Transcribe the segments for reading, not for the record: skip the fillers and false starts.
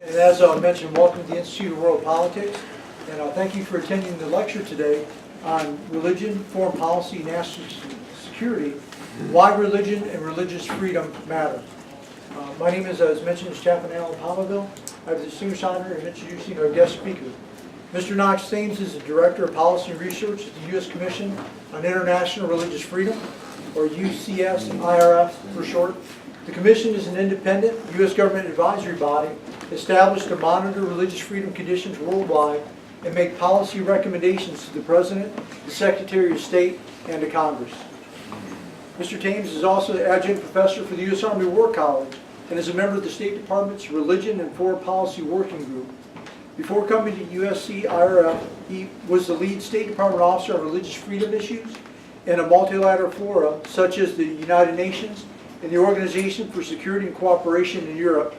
And as mentioned, welcome to the Institute of World Politics, and thank you for attending the lecture today on religion, foreign policy, national security, why religion and religious freedom matter. My name is, as mentioned, is Chaplain Alan Palmaville. I have the distinguished honor of introducing our guest speaker. Mr. Knox Thames is the Director of Policy and Research at the U.S. Commission on International Religious Freedom, or UCSIRF for short. The Commission is an independent U.S. government advisory body established to monitor religious freedom conditions worldwide and make policy recommendations to the President, the Secretary of State, and to Congress. Mr. Thames is also an adjunct professor for the U.S. Army War College and is a member of the State Department's Religion and Foreign Policy Working Group. Before coming to USCIRF, he was the lead State Department officer on religious freedom issues in a multilateral fora such as the United Nations and the Organization for Security and Cooperation in Europe,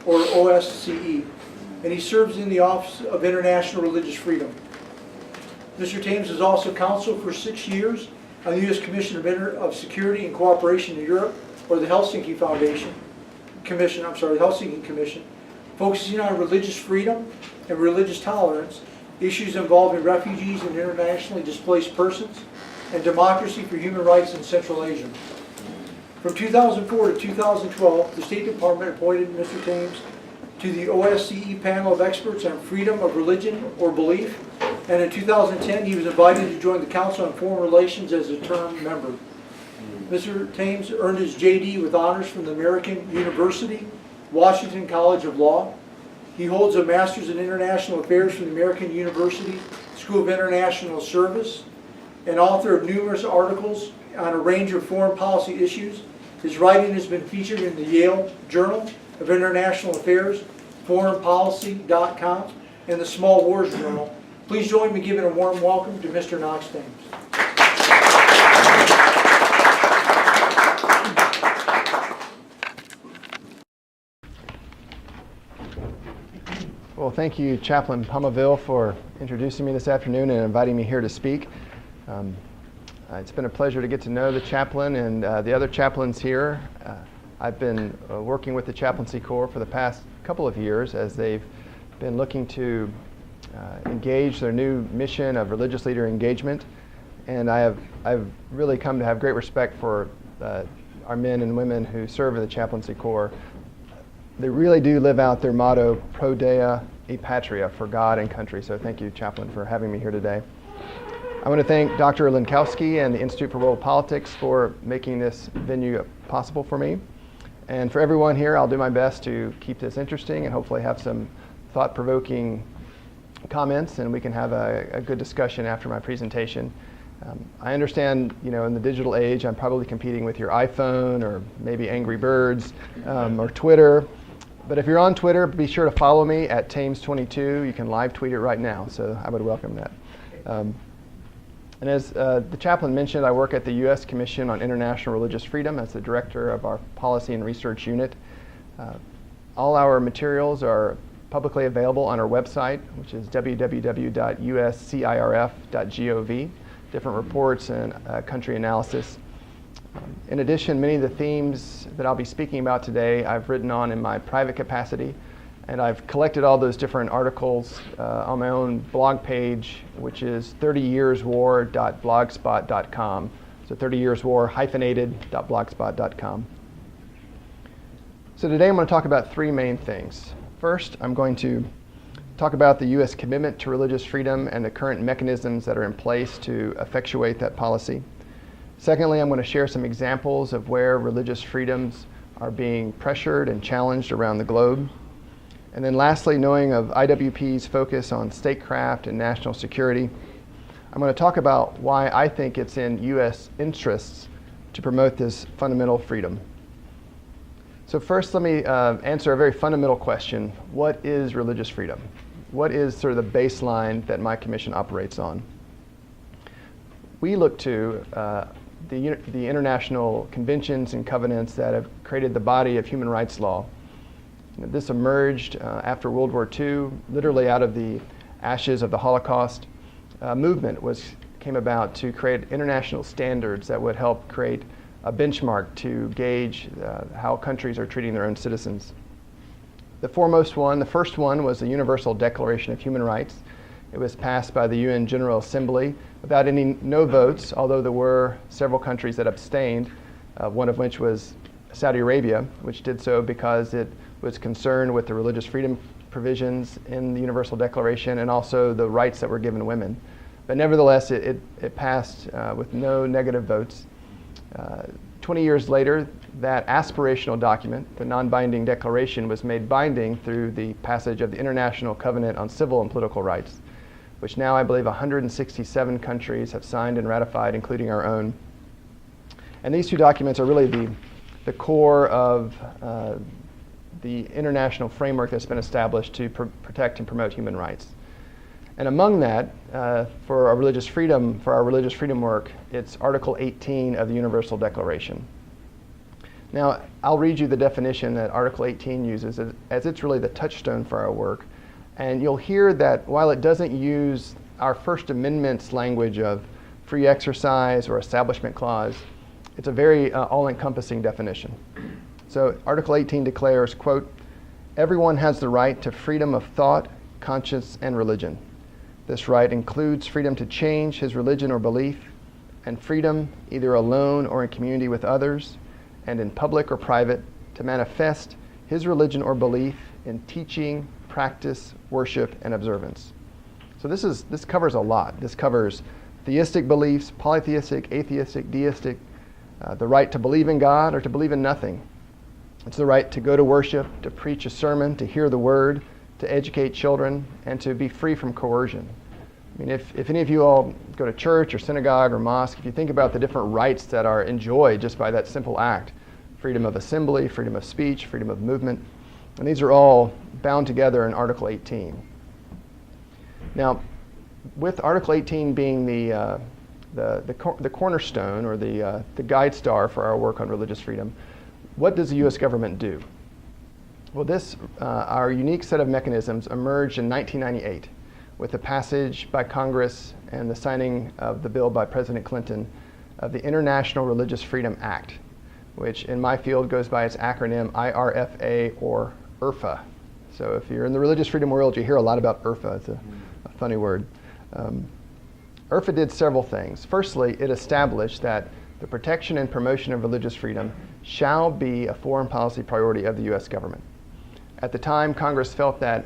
or OSCE, and he serves in the Office of International Religious Freedom. Mr. Thames is also counsel for 6 years on the U.S. Commission of Security and Cooperation in Europe, or the Helsinki Commission, focusing on religious freedom and religious tolerance, issues involving refugees and internationally displaced persons, and democracy for human rights in Central Asia. From 2004 to 2012, the State Department appointed Mr. Thames to the OSCE panel of experts on freedom of religion or belief, and in 2010 he was invited to join the Council on Foreign Relations as a term member. Mr. Thames earned his JD with honors from the American University, Washington College of Law. He holds a Master's in International Affairs from the American University School of International Service, and author of numerous articles on a range of foreign policy issues. His writing has been featured in the Yale Journal of International Affairs, foreignpolicy.com, and the Small Wars Journal. Please join me in giving a warm welcome to Mr. Knox Thames. Well, thank you, Chaplain Palmaville, for introducing me this afternoon and inviting me here to speak. It's been a pleasure to get to know the chaplain and the other chaplains here. I've been working with the Chaplaincy Corps for the past couple of years as they've been looking to engage their new mission of religious leader engagement. And I've really come to have great respect for our men and women who serve in the Chaplaincy Corps. They really do live out their motto, Pro Dea e Patria, for God and country. So thank you, Chaplain, for having me here today. I want to thank Dr. Lenkowski and the Institute for World Politics for making this venue possible for me. And for everyone here, I'll do my best to keep this interesting and hopefully have some thought-provoking comments, and we can have a good discussion after my presentation. I understand, in the digital age, I'm probably competing with your iPhone or maybe Angry Birds or Twitter. But if you're on Twitter, be sure to follow me at Thames22. You can live tweet it right now, so I would welcome that. And as the chaplain mentioned, I work at the U.S. Commission on International Religious Freedom as the director of our Policy and Research Unit. All our materials are publicly available on our website, which is www.uscirf.gov, different reports and country analysis. In addition, many of the themes that I'll be speaking about today I've written on in my private capacity, and I've collected all those different articles on my own blog page, which is 30yearswar.blogspot.com. So 30yearswar-blogspot.com. So today I'm going to talk about three main things. First, I'm going to talk about the U.S. commitment to religious freedom and the current mechanisms that are in place to effectuate that policy. Secondly, I'm going to share some examples of where religious freedoms are being pressured and challenged around the globe. And then lastly, knowing of IWP's focus on statecraft and national security, I'm going to talk about why I think it's in U.S. interests to promote this fundamental freedom. So first, let me answer a very fundamental question. What is religious freedom? What is sort of the baseline that my commission operates on? We look to the international conventions and covenants that have created the body of human rights law. This emerged after World War II, literally out of the ashes of the Holocaust. Movement came about to create international standards that would help create a benchmark to gauge how countries are treating their own citizens. The foremost one, the first one, was the Universal Declaration of Human Rights. It was passed by the UN General Assembly without no votes, although there were several countries that abstained, one of which was Saudi Arabia, which did so because it was concerned with the religious freedom provisions in the Universal Declaration and also the rights that were given women. But nevertheless, it passed with no negative votes. 20 years later, that aspirational document, the non-binding declaration, was made binding through the passage of the International Covenant on Civil and Political Rights, which now I believe 167 countries have signed and ratified, including our own. And these two documents are really the core of the international framework that's been established to protect and promote human rights. And among that, for our religious freedom work, it's Article 18 of the Universal Declaration. Now, I'll read you the definition that Article 18 uses, as it's really the touchstone for our work. And you'll hear that while it doesn't use our First Amendment's language of free exercise or establishment clause, it's a very all-encompassing definition. So Article 18 declares, quote, "Everyone has the right to freedom of thought, conscience, and religion. This right includes freedom to change his religion or belief, and freedom, either alone or in community with others, and in public or private, to manifest his religion or belief in teaching, practice, worship, and observance." So this covers a lot. This covers theistic beliefs, polytheistic, atheistic, deistic, the right to believe in God or to believe in nothing. It's the right to go to worship, to preach a sermon, to hear the word, to educate children, and to be free from coercion. I mean, if any of you all go to church or synagogue or mosque, if you think about the different rights that are enjoyed just by that simple act, freedom of assembly, freedom of speech, freedom of movement, and these are all bound together in Article 18. Now, with Article 18 being the cornerstone or the guide star for our work on religious freedom, what does the U.S. government do? Well, our unique set of mechanisms emerged in 1998 with the passage by Congress and the signing of the bill by President Clinton of the International Religious Freedom Act, which in my field goes by its acronym IRFA or IRFA. So if you're in the religious freedom world, you hear a lot about IRFA. It's a funny word. IRFA did several things. Firstly, it established that the protection and promotion of religious freedom shall be a foreign policy priority of the U.S. government. At the time, Congress felt that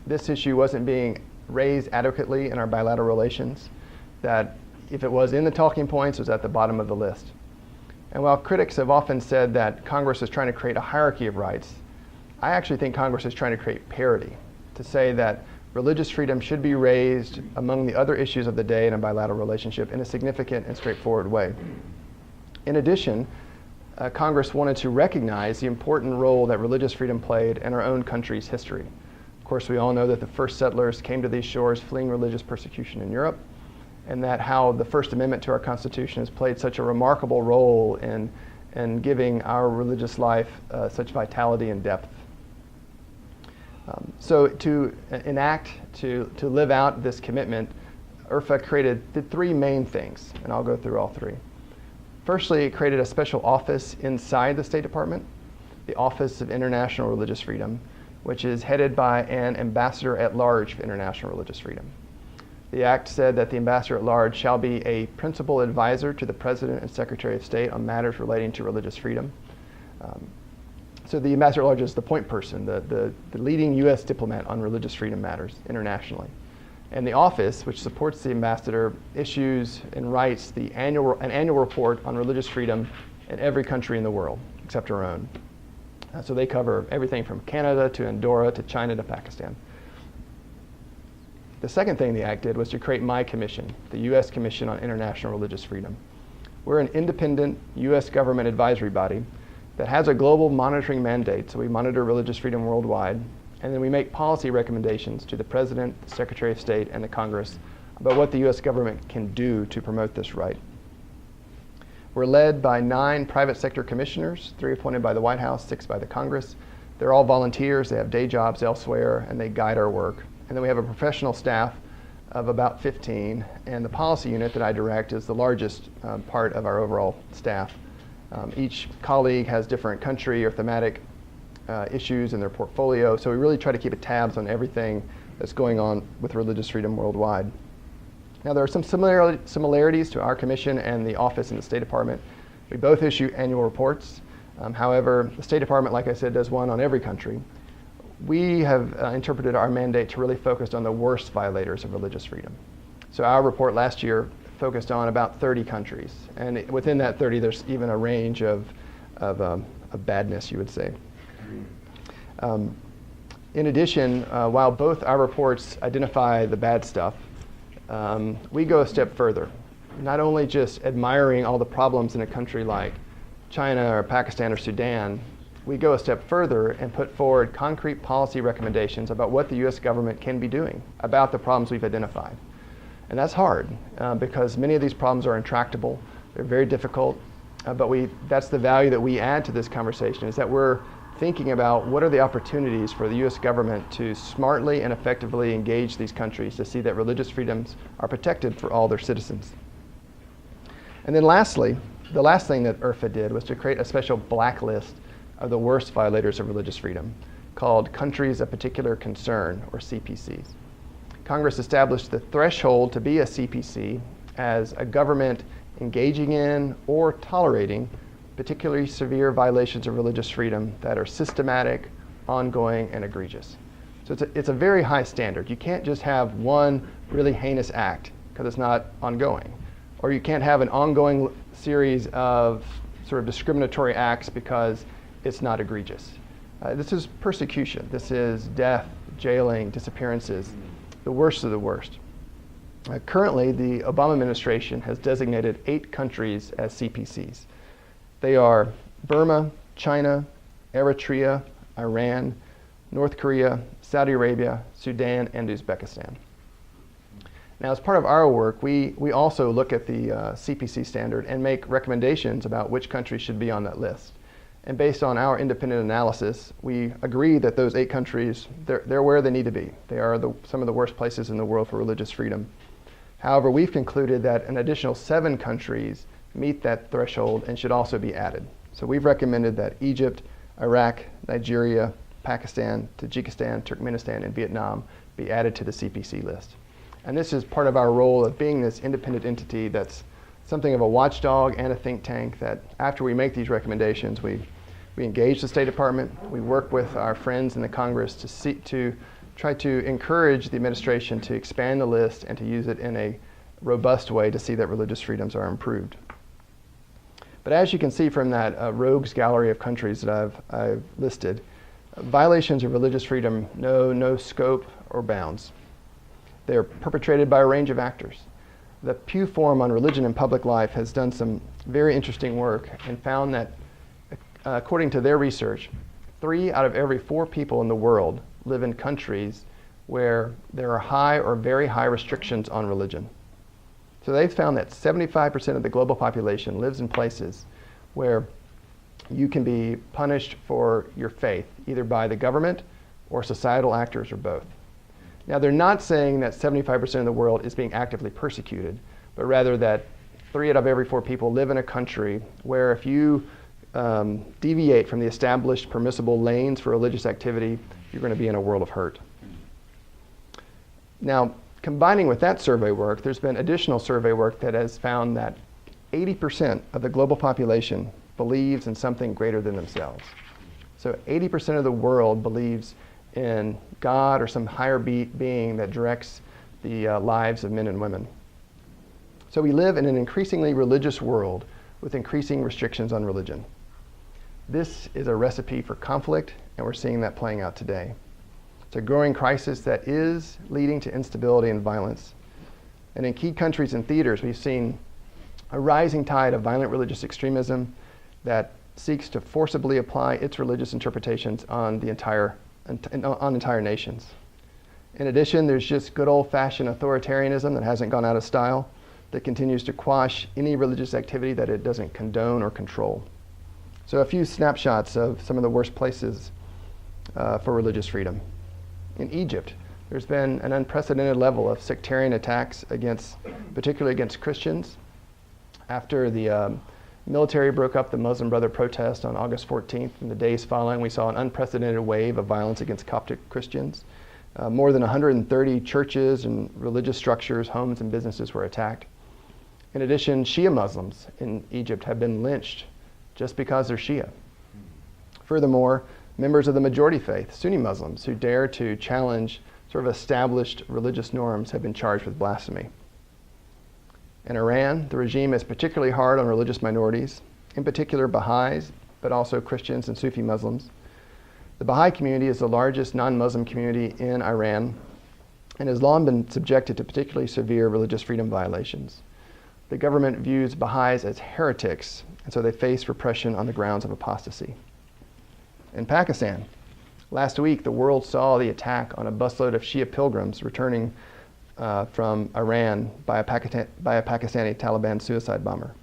this issue wasn't being raised adequately in our bilateral relations, that if it was in the talking points, it was at the bottom of the list. And while critics have often said that Congress is trying to create a hierarchy of rights, I actually think Congress is trying to create parity, to say that religious freedom should be raised among the other issues of the day in a bilateral relationship in a significant and straightforward way. In addition, Congress wanted to recognize the important role that religious freedom played in our own country's history. Of course, we all know that the first settlers came to these shores fleeing religious persecution in Europe, and that how the First Amendment to our Constitution has played such a remarkable role in giving our religious life such vitality and depth. So to enact, to live out this commitment, IRFA did three main things, and I'll go through all three. Firstly, it created a special office inside the State Department, the Office of International Religious Freedom, which is headed by an ambassador at large for international religious freedom. The act said that the ambassador at large shall be a principal advisor to the President and Secretary of State on matters relating to religious freedom. So the ambassador at large is the point person, the leading U.S. diplomat on religious freedom matters internationally. And the office, which supports the ambassador, issues and writes an annual report on religious freedom in every country in the world, except our own. So they cover everything from Canada to Andorra to China to Pakistan. The second thing the act did was to create my commission, the U.S. Commission on International Religious Freedom. We're an independent U.S. government advisory body that has a global monitoring mandate, so we monitor religious freedom worldwide, and then we make policy recommendations to the President, the Secretary of State, and the Congress about what the U.S. government can do to promote this right. We're led by 9 private sector commissioners, 3 appointed by the White House, 6 by the Congress. They're all volunteers, they have day jobs elsewhere, and they guide our work. And then we have a professional staff of about 15, and the policy unit that I direct is the largest part of our overall staff. Each colleague has different country or thematic issues in their portfolio. So we really try to keep tabs on everything that's going on with religious freedom worldwide. Now, there are some similarities to our commission and the office in the State Department. We both issue annual reports. However, the State Department, like I said, does one on every country. We have interpreted our mandate to really focus on the worst violators of religious freedom. So our report last year focused on about 30 countries. And within that 30, there's even a range of badness, you would say. In addition, while both our reports identify the bad stuff, we go a step further, not only just admiring all the problems in a country like China or Pakistan or Sudan. We go a step further and put forward concrete policy recommendations about what the U.S. government can be doing about the problems we've identified. And that's hard because many of these problems are intractable. They're very difficult, but that's the value that we add to this conversation, is that we're thinking about what are the opportunities for the U.S. government to smartly and effectively engage these countries to see that religious freedoms are protected for all their citizens. And then lastly, the last thing that IRFA did was to create a special blacklist of the worst violators of religious freedom called Countries of Particular Concern, or CPCs. Congress established the threshold to be a CPC as a government engaging in or tolerating particularly severe violations of religious freedom that are systematic, ongoing, and egregious. So it's a very high standard. You can't just have one really heinous act because it's not ongoing. Or you can't have an ongoing series of sort of discriminatory acts because it's not egregious. This is persecution. This is death, jailing, disappearances, the worst of the worst. Currently, the Obama administration has designated 8 countries as CPCs. They are Burma, China, Eritrea, Iran, North Korea, Saudi Arabia, Sudan, and Uzbekistan. Now, as part of our work, we also look at the CPC standard and make recommendations about which countries should be on that list. And based on our independent analysis, we agree that those 8 countries, they're where they need to be. They are some of the worst places in the world for religious freedom. However, we've concluded that an additional 7 countries meet that threshold and should also be added. So we've recommended that Egypt, Iraq, Nigeria, Pakistan, Tajikistan, Turkmenistan, and Vietnam be added to the CPC list. And this is part of our role of being this independent entity that's something of a watchdog and a think tank, that after we make these recommendations, we engage the State Department, we work with our friends in the Congress to try to encourage the administration to expand the list and to use it in a robust way to see that religious freedoms are improved. But as you can see from that rogues gallery of countries that I've listed, violations of religious freedom know no scope or bounds. They're perpetrated by a range of actors. The Pew Forum on Religion and Public Life has done some very interesting work and found that, according to their research, 3 out of every 4 people in the world live in countries where there are high or very high restrictions on religion. So they've found that 75% of the global population lives in places where you can be punished for your faith, either by the government or societal actors or both. Now, they're not saying that 75% of the world is being actively persecuted, but rather that 3 out of every 4 people live in a country where if you deviate from the established permissible lanes for religious activity, you're going to be in a world of hurt. Now, combining with that survey work, there's been additional survey work that has found that 80% of the global population believes in something greater than themselves. So 80% of the world believes in God or some higher being that directs the lives of men and women. So we live in an increasingly religious world with increasing restrictions on religion. This is a recipe for conflict, and we're seeing that playing out today. It's a growing crisis that is leading to instability and violence. And in key countries and theaters, we've seen a rising tide of violent religious extremism that seeks to forcibly apply its religious interpretations on entire nations. In addition, there's just good old-fashioned authoritarianism that hasn't gone out of style, that continues to quash any religious activity that it doesn't condone or control. So a few snapshots of some of the worst places for religious freedom. In Egypt, there's been an unprecedented level of sectarian attacks particularly against Christians, after the Military broke up the Muslim Brother protest on August 14th. In the days following, we saw an unprecedented wave of violence against Coptic Christians. More than 130 churches and religious structures, homes and businesses were attacked. In addition, Shia Muslims in Egypt have been lynched just because they're Shia. Furthermore, members of the majority faith, Sunni Muslims, who dare to challenge sort of established religious norms have been charged with blasphemy. In Iran, the regime is particularly hard on religious minorities, in particular Baha'is, but also Christians and Sufi Muslims. The Baha'i community is the largest non-Muslim community in Iran and has long been subjected to particularly severe religious freedom violations. The government views Baha'is as heretics, and so they face repression on the grounds of apostasy. In Pakistan, last week the world saw the attack on a busload of Shia pilgrims returning from Iran by a Pakistani Taliban suicide bomber.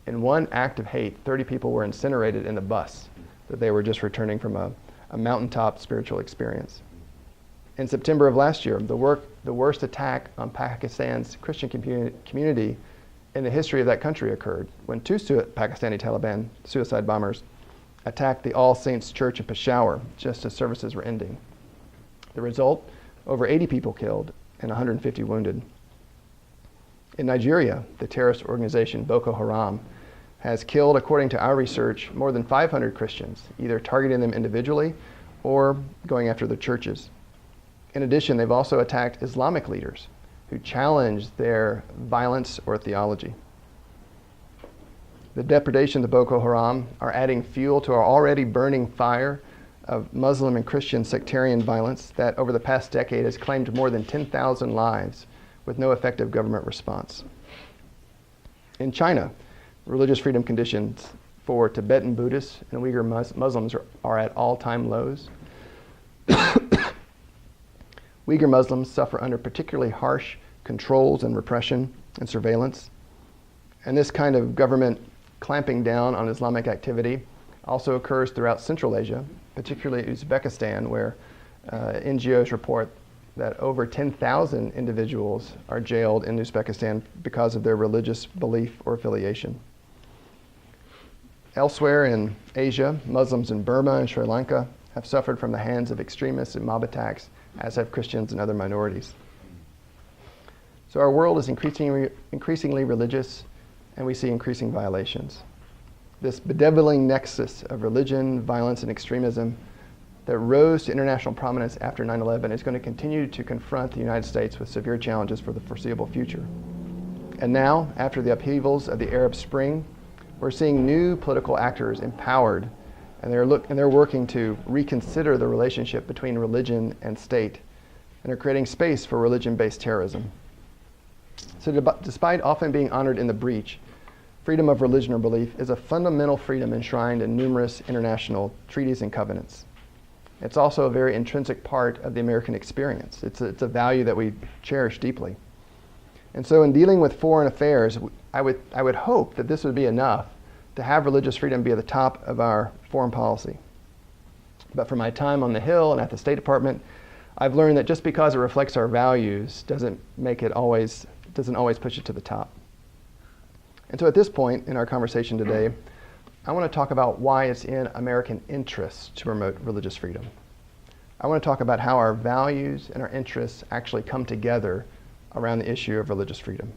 In one act of hate, 30 people were incinerated in the bus that they were just returning from a mountaintop spiritual experience. In September of last year, the worst attack on Pakistan's Christian community in the history of that country occurred when two Pakistani Taliban suicide bombers attacked the All Saints Church in Peshawar just as services were ending. The result, over 80 people killed and 150 wounded. In Nigeria, the terrorist organization Boko Haram has killed, according to our research, more than 500 Christians, either targeting them individually or going after their churches. In addition, they've also attacked Islamic leaders who challenge their violence or theology. The depredations of Boko Haram are adding fuel to our already burning fire of Muslim and Christian sectarian violence that over the past decade has claimed more than 10,000 lives with no effective government response. In China, religious freedom conditions for Tibetan Buddhists and Uyghur Muslims are at all-time lows. Uyghur Muslims suffer under particularly harsh controls and repression and surveillance. And this kind of government clamping down on Islamic activity also occurs throughout Central Asia, particularly Uzbekistan, where NGOs report that over 10,000 individuals are jailed in Uzbekistan because of their religious belief or affiliation. Elsewhere in Asia, Muslims in Burma and Sri Lanka have suffered from the hands of extremists and mob attacks, as have Christians and other minorities. So our world is increasingly religious, and we see increasing violations. This bedeviling nexus of religion, violence, and extremism that rose to international prominence after 9/11 is going to continue to confront the United States with severe challenges for the foreseeable future. And now, after the upheavals of the Arab Spring, we're seeing new political actors empowered, and they're working to reconsider the relationship between religion and state, and are creating space for religion-based terrorism. So despite often being honored in the breach, freedom of religion or belief is a fundamental freedom enshrined in numerous international treaties and covenants. It's also a very intrinsic part of the American experience. It's a value that we cherish deeply. And so in dealing with foreign affairs, I would hope that this would be enough to have religious freedom be at the top of our foreign policy. But from my time on the Hill and at the State Department, I've learned that just because it reflects our values doesn't always push it to the top. And so at this point in our conversation today, I want to talk about why it's in American interests to promote religious freedom. I want to talk about how our values and our interests actually come together around the issue of religious freedom.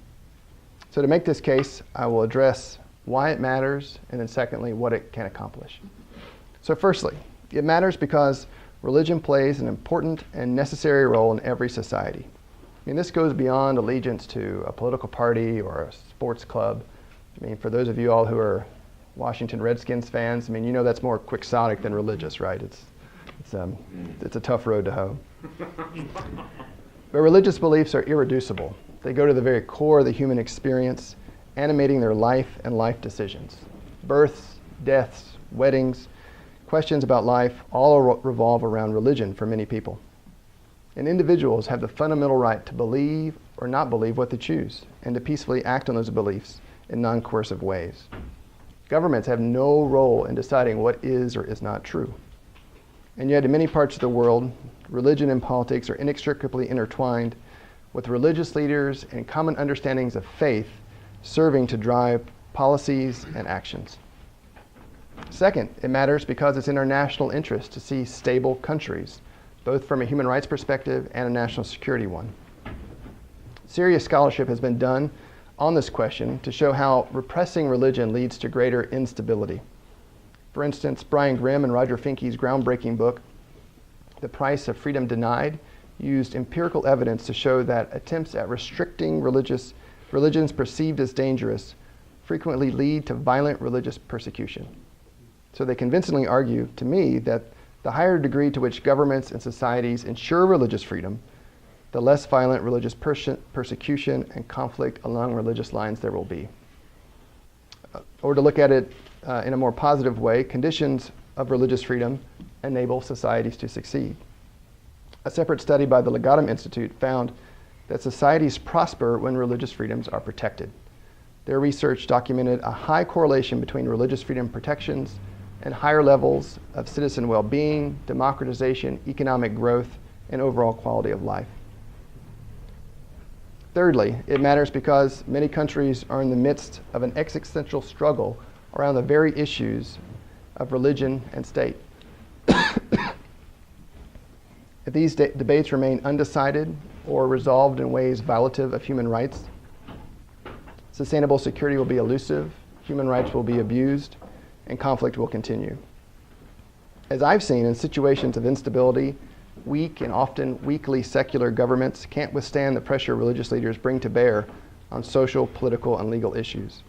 So to make this case, I will address why it matters, and then secondly, what it can accomplish. So firstly, it matters because religion plays an important and necessary role in every society. I mean, this goes beyond allegiance to a political party or a sports club. I mean, for those of you all who are Washington Redskins fans, I mean, you know that's more quixotic than religious, right? It's a tough road to hoe. But religious beliefs are irreducible. They go to the very core of the human experience, animating their life and life decisions. Births, deaths, weddings, questions about life all revolve around religion for many people. And individuals have the fundamental right to believe or not believe what they choose, and to peacefully act on those beliefs in non-coercive ways. Governments have no role in deciding what is or is not true. And yet in many parts of the world, religion and politics are inextricably intertwined, with religious leaders and common understandings of faith serving to drive policies, and actions. Second, it matters because it's in our national interest to see stable countries, both from a human rights perspective and a national security one. Serious scholarship has been done on this question to show how repressing religion leads to greater instability. For instance, Brian Grimm and Roger Finke's groundbreaking book, The Price of Freedom Denied, used empirical evidence to show that attempts at restricting religions perceived as dangerous frequently lead to violent religious persecution. So they convincingly argue, to me, that the higher degree to which governments and societies ensure religious freedom, the less violent religious persecution and conflict along religious lines there will be. Or to look at it in a more positive way, conditions of religious freedom enable societies to succeed. A separate study by the Legatum Institute found that societies prosper when religious freedoms are protected. Their research documented a high correlation between religious freedom protections and higher levels of citizen well-being, democratization, economic growth, and overall quality of life. Thirdly, it matters because many countries are in the midst of an existential struggle around the very issues of religion and state. If these debates remain undecided or resolved in ways violative of human rights, sustainable security will be elusive, human rights will be abused, and conflict will continue. As I've seen in situations of instability, weak and often weakly secular governments can't withstand the pressure religious leaders bring to bear on social, political, and legal issues.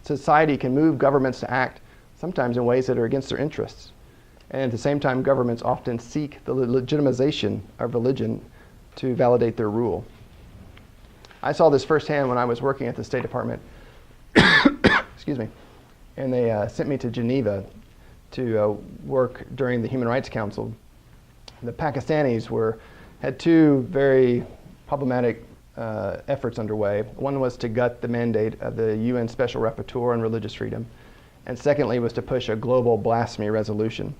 Society can move governments to act sometimes in ways that are against their interests. And at the same time, governments often seek the legitimization of religion to validate their rule. I saw this firsthand when I was working at the State Department. Excuse me. And they sent me to Geneva to work during the Human Rights Council. The Pakistanis had two very problematic efforts underway. One was to gut the mandate of the UN Special Rapporteur on religious freedom, and secondly was to push a global blasphemy resolution.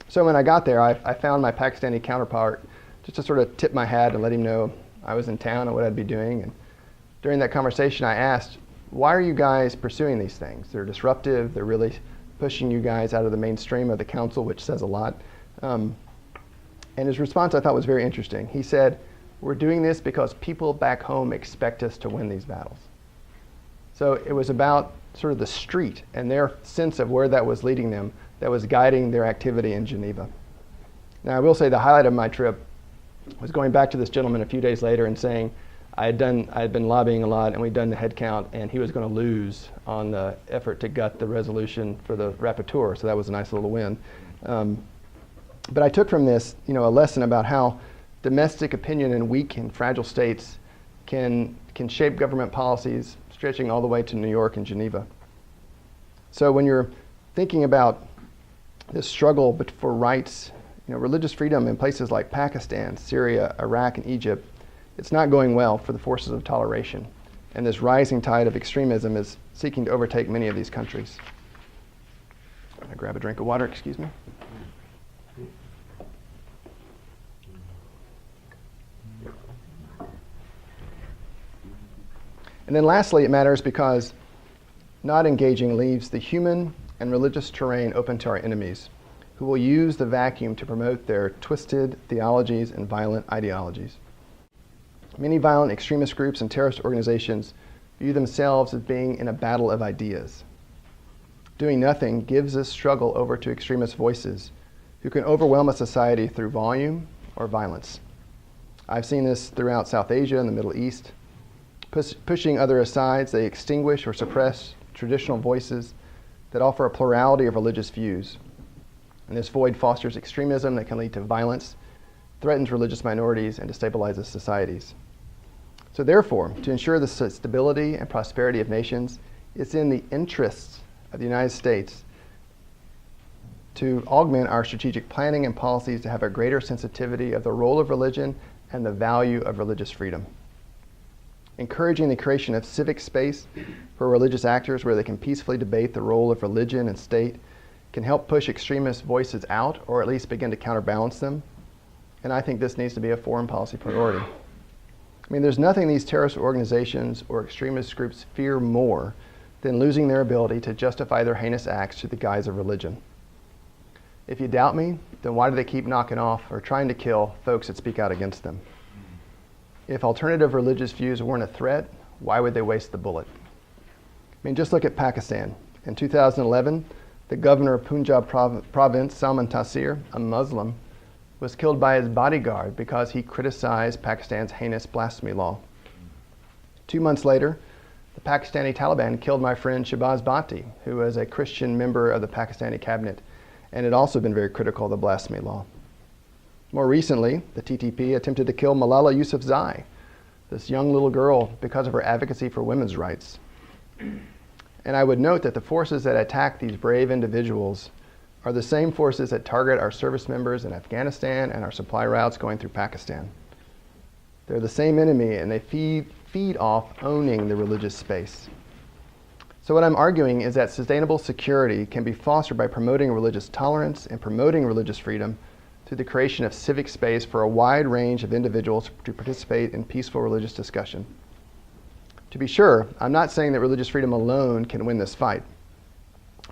So when I got there, I found my Pakistani counterpart just to sort of tip my hat and let him know I was in town and what I'd be doing. And during that conversation, I asked, why are you guys pursuing these things? They're disruptive. They're really pushing you guys out of the mainstream of the council, which says a lot. And his response I thought was very interesting. He said, we're doing this because people back home expect us to win these battles. So it was about sort of the street and their sense of where that was leading them that was guiding their activity in Geneva. Now, I will say the highlight of my trip was going back to this gentleman a few days later and saying I had been lobbying a lot and we'd done the head count and he was going to lose on the effort to gut the resolution for the rapporteur. So that was a nice little win. But I took from this, a lesson about how domestic opinion in weak and fragile states can shape government policies stretching all the way to New York and Geneva. So when you're thinking about this struggle for rights, religious freedom in places like Pakistan, Syria, Iraq, and Egypt, it's not going well for the forces of toleration. And this rising tide of extremism is seeking to overtake many of these countries. I'm going to grab a drink of water, excuse me. And then lastly, it matters because not engaging leaves the human and religious terrain open to our enemies, who will use the vacuum to promote their twisted theologies and violent ideologies. Many violent extremist groups and terrorist organizations view themselves as being in a battle of ideas. Doing nothing gives us struggle over to extremist voices who can overwhelm a society through volume or violence. I've seen this throughout South Asia and the Middle East. Pushing other aside, they extinguish or suppress traditional voices that offer a plurality of religious views. And this void fosters extremism that can lead to violence, threatens religious minorities, and destabilizes societies. So therefore, to ensure the stability and prosperity of nations, it's in the interests of the United States to augment our strategic planning and policies to have a greater sensitivity of the role of religion and the value of religious freedom. Encouraging the creation of civic space for religious actors where they can peacefully debate the role of religion and state can help push extremist voices out or at least begin to counterbalance them. And I think this needs to be a foreign policy priority. There's nothing these terrorist organizations or extremist groups fear more then losing their ability to justify their heinous acts through the guise of religion. If you doubt me, then why do they keep knocking off or trying to kill folks that speak out against them? If alternative religious views weren't a threat, why would they waste the bullet? I mean, just look at Pakistan. In 2011, the governor of Punjab province, Salman Taseer, a Muslim, was killed by his bodyguard because he criticized Pakistan's heinous blasphemy law. 2 months later, the Pakistani Taliban killed my friend Shahbaz Bhatti, who was a Christian member of the Pakistani cabinet and had also been very critical of the blasphemy law. More recently, the TTP attempted to kill Malala Yousafzai, this young little girl, because of her advocacy for women's rights. And I would note that the forces that attack these brave individuals are the same forces that target our service members in Afghanistan and our supply routes going through Pakistan. They're the same enemy, and they feed off owning the religious space. So what I'm arguing is that sustainable security can be fostered by promoting religious tolerance and promoting religious freedom through the creation of civic space for a wide range of individuals to participate in peaceful religious discussion. To be sure, I'm not saying that religious freedom alone can win this fight.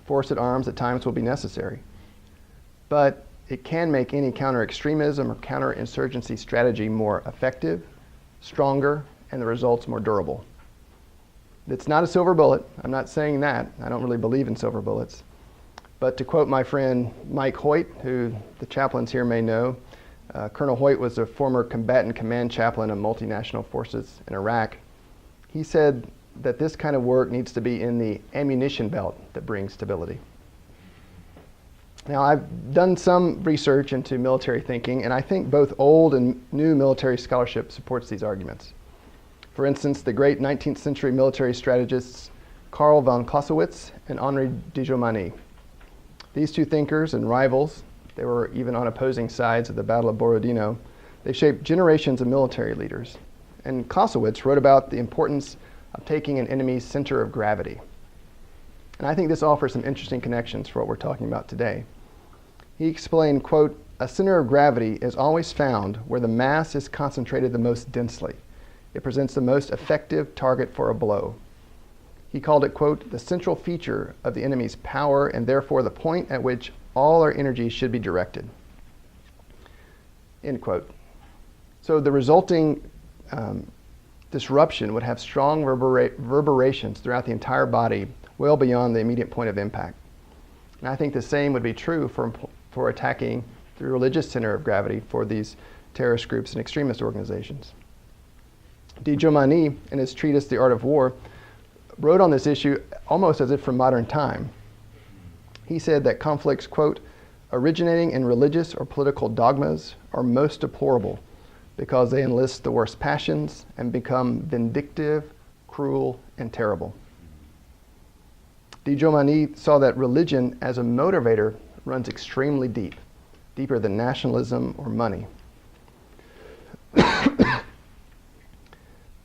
Force at arms at times will be necessary. But it can make any counter-extremism or counter-insurgency strategy more effective, stronger, and the results more durable. It's not a silver bullet. I'm not saying that. I don't really believe in silver bullets. But to quote my friend Mike Hoyt, who the chaplains here may know, Colonel Hoyt was a former combatant command chaplain of multinational forces in Iraq. He said that this kind of work needs to be in the ammunition belt that brings stability. Now, I've done some research into military thinking, and I think both old and new military scholarship supports these arguments. For instance, the great 19th century military strategists Karl von Clausewitz and Henri de Jomani. These two thinkers and rivals, they were even on opposing sides of the Battle of Borodino, they shaped generations of military leaders. And Clausewitz wrote about the importance of taking an enemy's center of gravity. And I think this offers some interesting connections for what we're talking about today. He explained, quote, "A center of gravity is always found where the mass is concentrated the most densely. It presents the most effective target for a blow." He called it, quote, "the central feature of the enemy's power and therefore the point at which all our energy should be directed." End quote. So the resulting disruption would have strong reverberations throughout the entire body, well beyond the immediate point of impact. And I think the same would be true for attacking the religious center of gravity for these terrorist groups and extremist organizations. De Jomani, in his treatise, The Art of War, wrote on this issue almost as if from modern time. He said that conflicts, quote, "originating in religious or political dogmas are most deplorable because they enlist the worst passions and become vindictive, cruel, and terrible." De Jomani saw that religion as a motivator runs extremely deep, deeper than nationalism or money.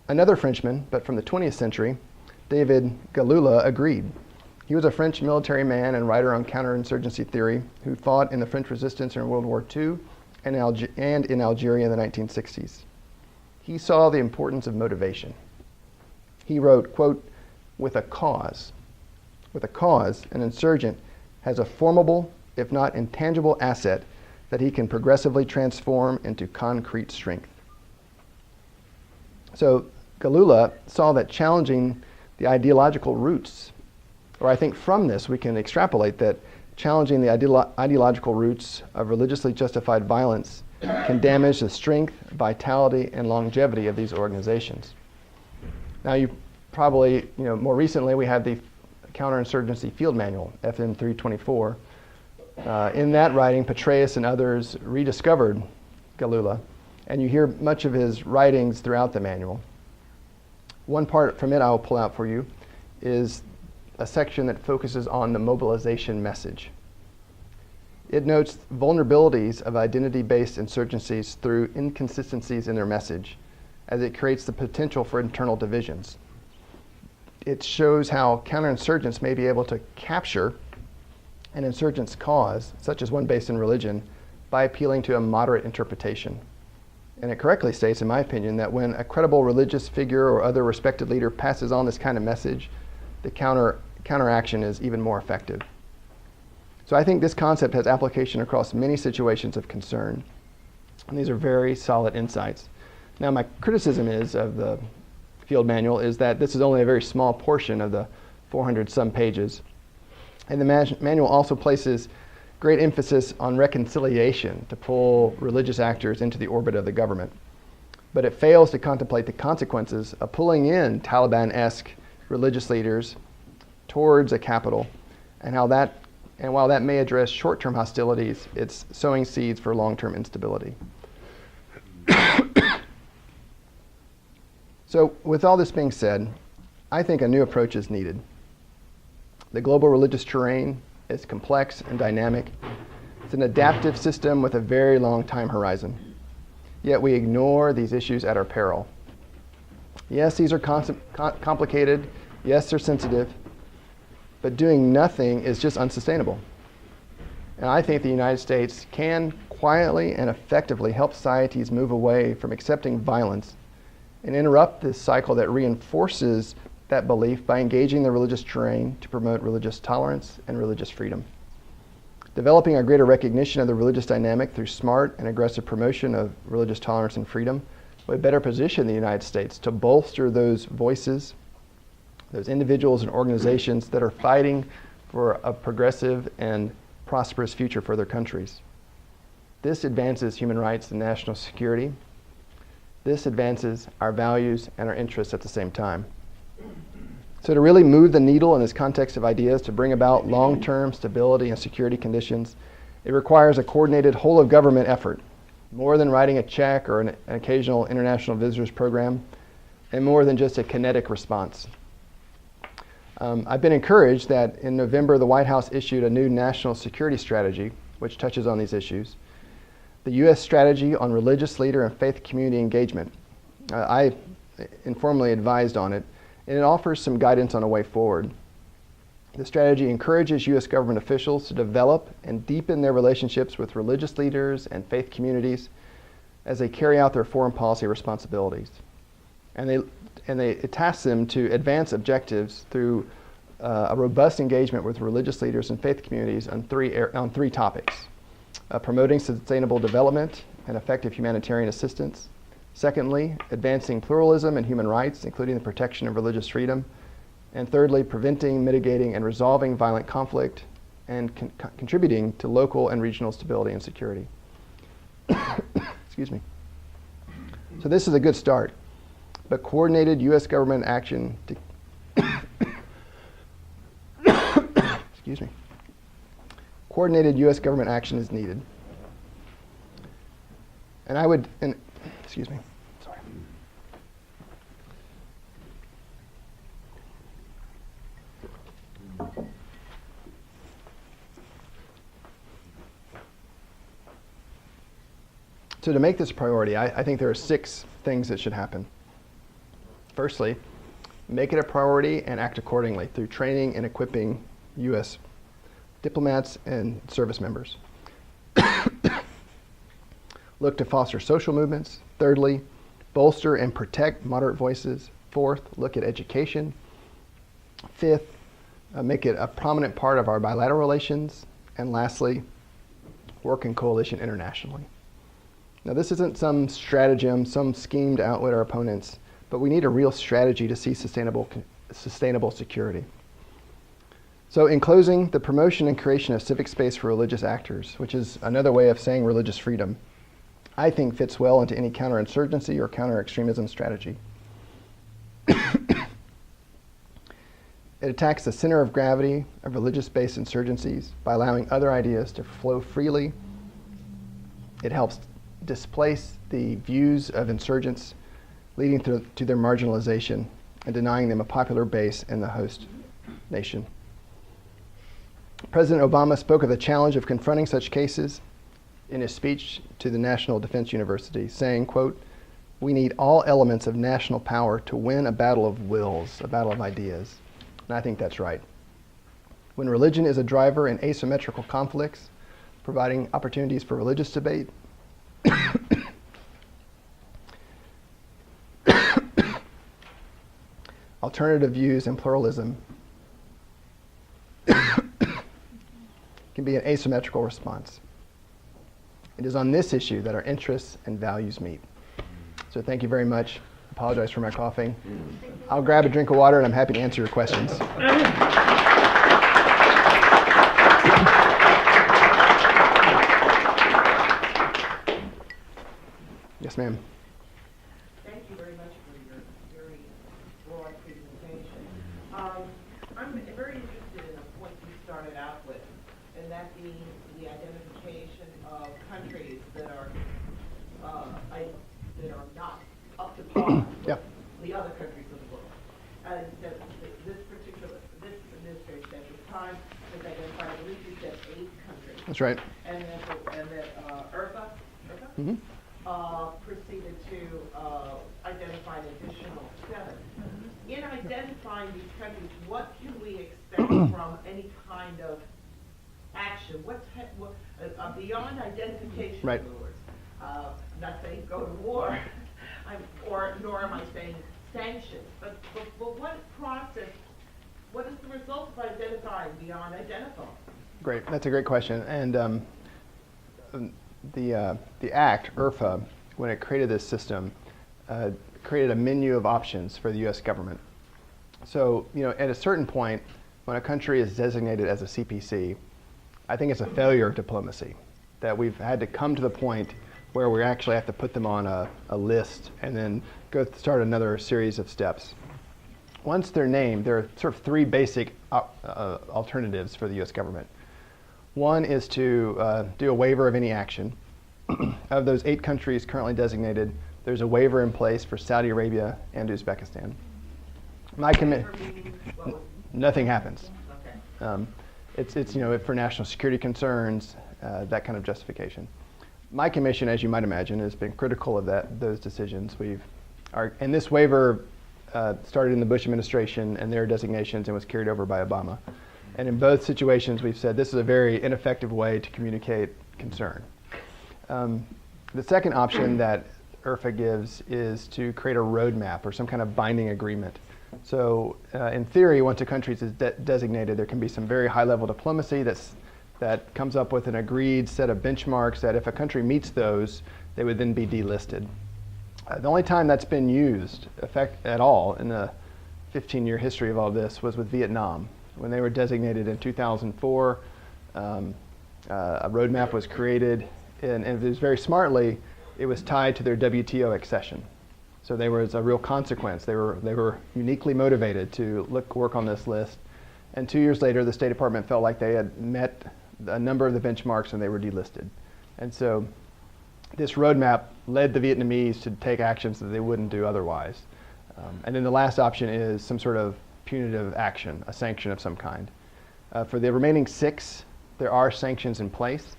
Another Frenchman, but from the 20th century, David Galula, agreed. He was a French military man and writer on counterinsurgency theory who fought in the French resistance in World War II and in Algeria in the 1960s. He saw the importance of motivation. He wrote, quote, with a cause, an insurgent has a formidable, if not intangible, asset that he can progressively transform into concrete strength." So Galula saw that challenging the ideological roots, or I think from this we can extrapolate that challenging the ideological roots of religiously justified violence can damage the strength, vitality, and longevity of these organizations. Now you probably, more recently we have the Counterinsurgency Field Manual, FM 324. In that writing, Petraeus and others rediscovered Galula, and you hear much of his writings throughout the manual. One part from it I will pull out for you is a section that focuses on the mobilization message. It notes vulnerabilities of identity-based insurgencies through inconsistencies in their message, as it creates the potential for internal divisions. It shows how counterinsurgents may be able to capture an insurgent's cause, such as one based in religion, by appealing to a moderate interpretation. And it correctly states, in my opinion, that when a credible religious figure or other respected leader passes on this kind of message, the counteraction is even more effective. So I think this concept has application across many situations of concern. And these are very solid insights. Now, my criticism of the field manual is that this is only a very small portion of the 400-some pages. And the manual also places great emphasis on reconciliation to pull religious actors into the orbit of the government. But it fails to contemplate the consequences of pulling in Taliban-esque religious leaders towards a capital, and while that may address short-term hostilities, it's sowing seeds for long-term instability. So with all this being said, I think a new approach is needed. The global religious terrain is complex and dynamic. It's an adaptive system with a very long time horizon. Yet we ignore these issues at our peril. Yes, these are complicated. Yes, they're sensitive. But doing nothing is just unsustainable. And I think the United States can quietly and effectively help societies move away from accepting violence and interrupt this cycle that reinforces that belief by engaging the religious terrain to promote religious tolerance and religious freedom. Developing a greater recognition of the religious dynamic through smart and aggressive promotion of religious tolerance and freedom would better position the United States to bolster those voices, those individuals and organizations that are fighting for a progressive and prosperous future for their countries. This advances human rights and national security. This advances our values and our interests at the same time. So to really move the needle in this context of ideas to bring about long-term stability and security conditions, it requires a coordinated whole-of-government effort, more than writing a check or an occasional international visitors program, and more than just a kinetic response. I've been encouraged that in November, the White House issued a new national security strategy, which touches on these issues. The U.S. strategy on religious leader and faith community engagement. I informally advised on it, and it offers some guidance on a way forward. The strategy encourages U.S. government officials to develop and deepen their relationships with religious leaders and faith communities as they carry out their foreign policy responsibilities. And it tasks them to advance objectives through a robust engagement with religious leaders and faith communities on three topics. Promoting sustainable development and effective humanitarian assistance. Secondly, advancing pluralism and human rights, including the protection of religious freedom. And thirdly, preventing, mitigating, and resolving violent conflict and contributing to local and regional stability and security. Excuse me. So this is a good start, but coordinated U.S. government action excuse me. Coordinated U.S. government action is needed. Excuse me, sorry. So to make this a priority, I think there are 6 things that should happen. Firstly, make it a priority and act accordingly through training and equipping U.S. diplomats and service members. Look to foster social movements. Thirdly, bolster and protect moderate voices. Fourth, look at education. Fifth, make it a prominent part of our bilateral relations. And lastly, work in coalition internationally. Now, this isn't some stratagem, some scheme to outwit our opponents, but we need a real strategy to see sustainable security. So in closing, the promotion and creation of civic space for religious actors, which is another way of saying religious freedom, I think fits well into any counterinsurgency or counter-extremism strategy. It attacks the center of gravity of religious-based insurgencies by allowing other ideas to flow freely. It helps displace the views of insurgents, leading to their marginalization and denying them a popular base in the host nation. President Obama spoke of the challenge of confronting such cases in his speech to the National Defense University, saying, quote, "We need all elements of national power to win a battle of wills, a battle of ideas." And I think that's right. When religion is a driver in asymmetrical conflicts, providing opportunities for religious debate, alternative views and pluralism, can be an asymmetrical response. It is on this issue that our interests and values meet. So thank you very much. Apologize for my coughing. I'll grab a drink of water and I'm happy to answer your questions. Yes, ma'am. Thank you very much for your very broad presentation. I'm very interested in a point you started out with, and that being the identification of countries that are not up to par with Yep. the other countries of the world. And that this administration at this time has identified, I believe you said 8 countries. That's right. And that IRFA Mm-hmm. proceeded to identify an additional 7. In identifying these countries, what can we expect from any kind of action? Beyond identification, Right. in other words? I'm not saying go to war, nor am I saying sanctions, but what process, what is the result of identifying beyond identifying? Great. That's a great question. And the Act, IRFA, when it created this system, created a menu of options for the U.S. government. So, at a certain point, when a country is designated as a CPC, I think it's a failure of diplomacy that we've had to come to the point where we actually have to put them on a list and then go start another series of steps. Once they're named, there are sort of 3 basic alternatives for the U.S. government. One is to do a waiver of any action. Of those 8 countries currently designated, there's a waiver in place for Saudi Arabia and Uzbekistan. Nothing happens. Okay. It's for national security concerns, that kind of justification. My commission, as you might imagine, has been critical of those decisions. And this waiver started in the Bush administration and their designations and was carried over by Obama. And in both situations, we've said this is a very ineffective way to communicate concern. The second option that IRFA gives is to create a roadmap or some kind of binding agreement. So in theory, once a country is designated, there can be some very high-level diplomacy that comes up with an agreed set of benchmarks that if a country meets those, they would then be delisted. The only time that's been used at all in the 15-year history of all this was with Vietnam. When they were designated in 2004, a roadmap was created, and it was very smartly, it was tied to their WTO accession. So there was a real consequence. They were uniquely motivated to work on this list. And 2 years later, the State Department felt like they had met a number of the benchmarks and they were delisted. And so this roadmap led the Vietnamese to take actions that they wouldn't do otherwise. And then the last option is some sort of punitive action, a sanction of some kind. For the remaining 6, there are sanctions in place.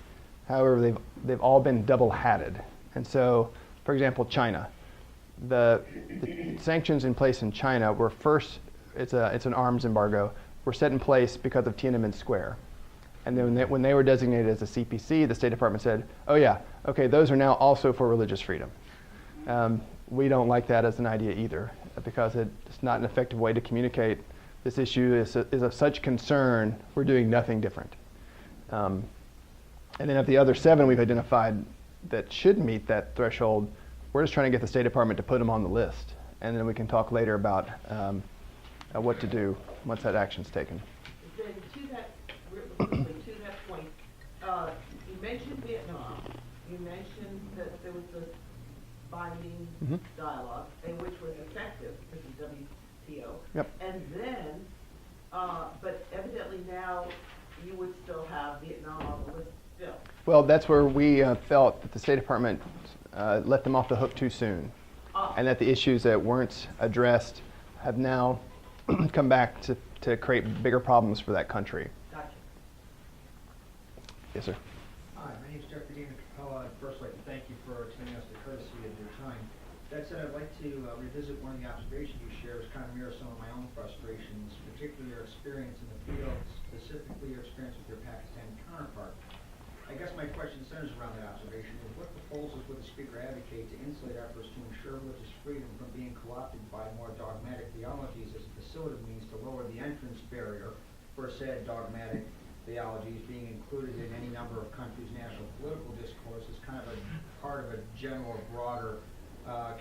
However, they've all been double-hatted. And so, for example, China. The sanctions in place in China were first, it's an arms embargo, were set in place because of Tiananmen Square. And then when they were designated as a CPC, the State Department said, oh yeah, okay, those are now also for religious freedom. We don't like that as an idea either, because it's not an effective way to communicate this issue is of such concern, we're doing nothing different. And then of the other 7 we've identified that should meet that threshold, we're just trying to get the State Department to put them on the list. And then we can talk later about what to do once that action's taken. Then to that point, you mentioned Vietnam. You mentioned that there was this binding dialogue, and which was effective because of WTO. Yep. And then, but evidently now you would still have Vietnam on the list still. Well, that's where we felt that the State Department let them off the hook too soon, and that the issues that weren't addressed have now come back to create bigger problems for that country. Gotcha. Yes, sir. Hi, my name is Jeffrey David Capella. I'd first like to thank you for extending us the courtesy of your time. That said, I'd like to revisit one of the observations you shared, which kind of mirrors some of my own frustrations, particularly your experience in the field, specifically your experience with your Pakistani counterpart. I guess my question centers around that observation. What proposals would the speaker advocate to insulate efforts to ensure religious freedom from being co-opted by more dogmatic theologies as a facilitative means to lower the entrance barrier for said dogmatic theologies being included in any number of countries' national political discourse is kind of a part of a general, broader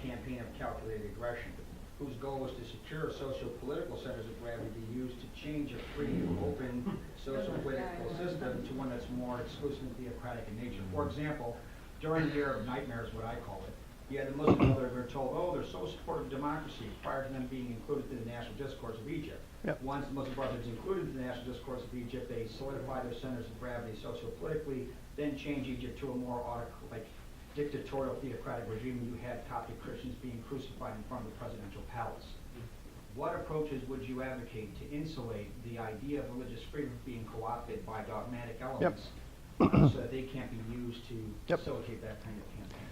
campaign of calculated aggression, whose goal is to secure socio-political centers of gravity to be used to change a free, open socio-political system to one that's more exclusively theocratic in nature. For example, during the era of nightmares, what I call it, you had the Muslim Brotherhood who were told, oh, they're so supportive of democracy, prior to them being included in the national discourse of Egypt. Yep. Once the Muslim Brotherhood is included in the national discourse of Egypt, they solidify their centers of gravity socio-politically, then change Egypt to a more dictatorial theocratic regime. You had Coptic Christians being crucified in front of the presidential palace. What approaches would you advocate to insulate the idea of religious freedom being co-opted by dogmatic elements so that they can't be used to facilitate that kind of campaign?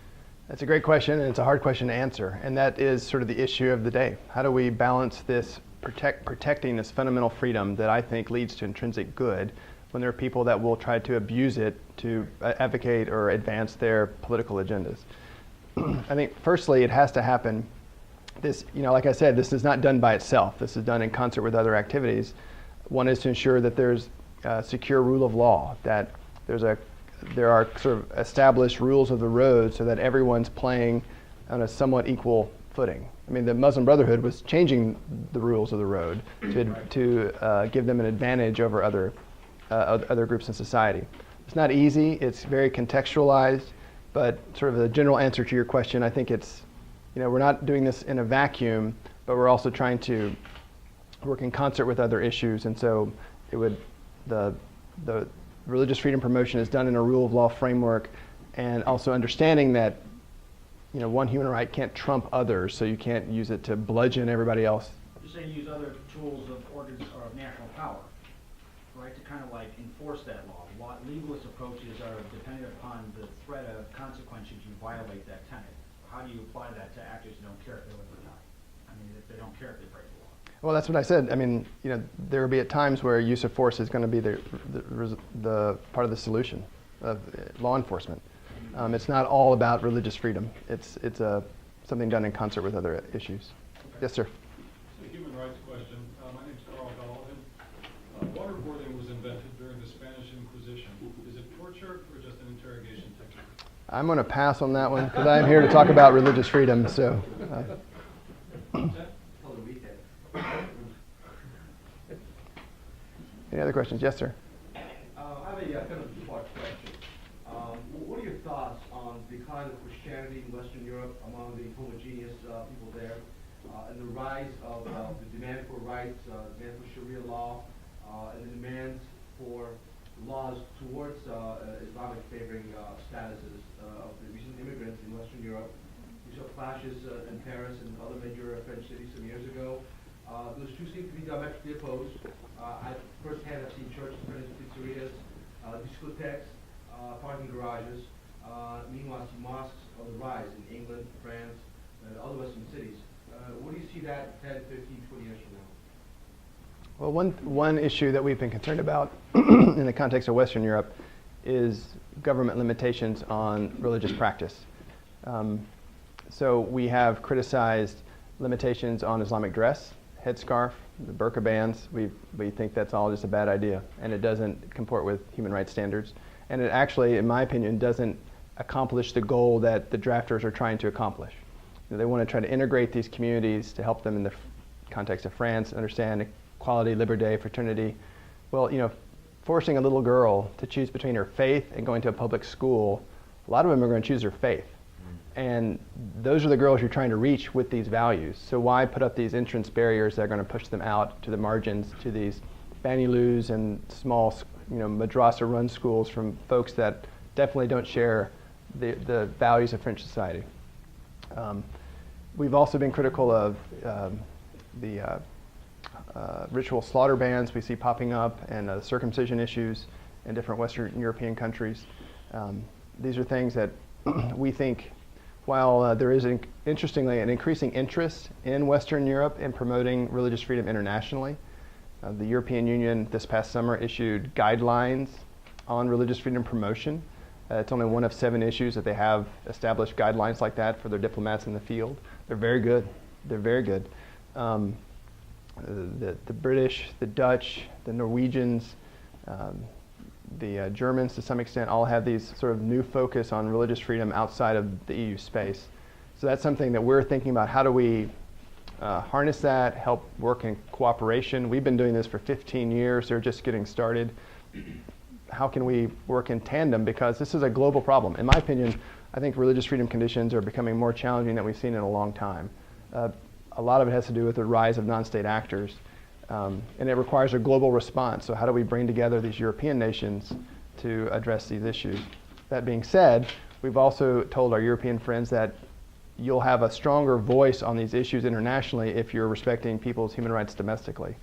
That's a great question, and it's a hard question to answer. And that is sort of the issue of the day. How do we balance this protecting this fundamental freedom that I think leads to intrinsic good when there are people that will try to abuse it to advocate or advance their political agendas? I think firstly it has to happen. This, like I said, this is not done by itself. This is done in concert with other activities. One is to ensure that there's a secure rule of law, that there are sort of established rules of the road so that everyone's playing on a somewhat equal footing. I mean, the Muslim Brotherhood was changing the rules of the road to give them an advantage over other groups in society. It's not easy. It's very contextualized, but sort of the general answer to your question, I think it's, we're not doing this in a vacuum, but we're also trying to work in concert with other issues, and so the religious freedom promotion is done in a rule of law framework, and also understanding that one human right can't trump others, so you can't use it to bludgeon everybody else. You're saying use other tools of organs or of national power, right, to kind of enforce that law. Legalist approaches are dependent upon the threat of consequence should you violate that tenet. How do you apply that to actors who don't care if they live or die? I mean, if they don't care if they break the law. Well, that's what I said. I mean, there will be at times where use of force is going to be the part of the solution of law enforcement. It's not all about religious freedom. It's something done in concert with other issues. Okay. Yes, sir. It's a human rights question. My name is Carl Gallivan. Waterboarding was invented during the Spanish Inquisition. Is it torture or just an interrogation technique? I'm going to pass on that one because I'm here to talk about religious freedom. So. Any other questions? Yes, sir. I have a kind of two-part question. What are your thoughts on the decline of Christianity in Western Europe among the homogeneous people there, and the rise of the demand for rights, demand for Sharia law, and the demands for laws towards Islamic favoring statuses of the recent immigrants in Western Europe? We saw clashes in Paris and other major French cities some years ago. Those two seem to be diametrically opposed. I firsthand have seen churches turn into pizzerias, discotheques, parking garages. Meanwhile, I see mosques on the rise in England, France, and other Western cities. Where do you see that 10, 15, 20 years from now? Well, one issue that we've been concerned about in the context of Western Europe is government limitations on religious practice. So we have criticized limitations on Islamic dress, headscarf, the burqa bans. We think that's all just a bad idea, and it doesn't comport with human rights standards. And it actually, in my opinion, doesn't accomplish the goal that the drafters are trying to accomplish. They want to try to integrate these communities to help them in the context of France, understand equality, liberté, fraternity. Well, forcing a little girl to choose between her faith and going to a public school, a lot of them are going to choose their faith. And those are the girls you're trying to reach with these values. So why put up these entrance barriers that are going to push them out to the margins, to these banlieues and small, madrasa-run schools from folks that definitely don't share the values of French society. We've also been critical of the ritual slaughter bans we see popping up and circumcision issues in different Western European countries. These are things that we think, while there is, interestingly, an increasing interest in Western Europe in promoting religious freedom internationally, the European Union this past summer issued guidelines on religious freedom promotion. It's only one of 7 issues that they have established guidelines like that for their diplomats in the field. They're very good. They're very good. The British, the Dutch, the Norwegians, the Germans to some extent all have these sort of new focus on religious freedom outside of the EU space. So that's something that we're thinking about. How do we harness that, help work in cooperation? We've been doing this for 15 years. They're just getting started. How can we work in tandem? Because this is a global problem. In my opinion, I think religious freedom conditions are becoming more challenging than we've seen in a long time. A lot of it has to do with the rise of non-state actors. And it requires a global response. So how do we bring together these European nations to address these issues? That being said, we've also told our European friends that you'll have a stronger voice on these issues internationally if you're respecting people's human rights domestically.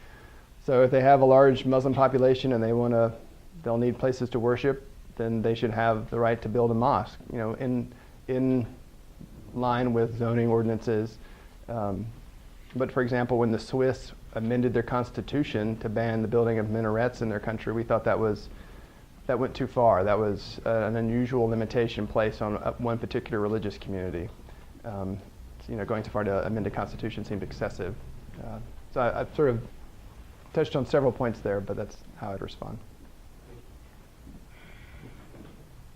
So if they have a large Muslim population and they'll need places to worship, then they should have the right to build a mosque, in line with zoning ordinances. But for example, when the Swiss amended their constitution to ban the building of minarets in their country, we thought that went too far. That was an unusual limitation placed on one particular religious community. Going too far to amend a constitution seemed excessive. So I've sort of touched on several points there, but that's how I'd respond.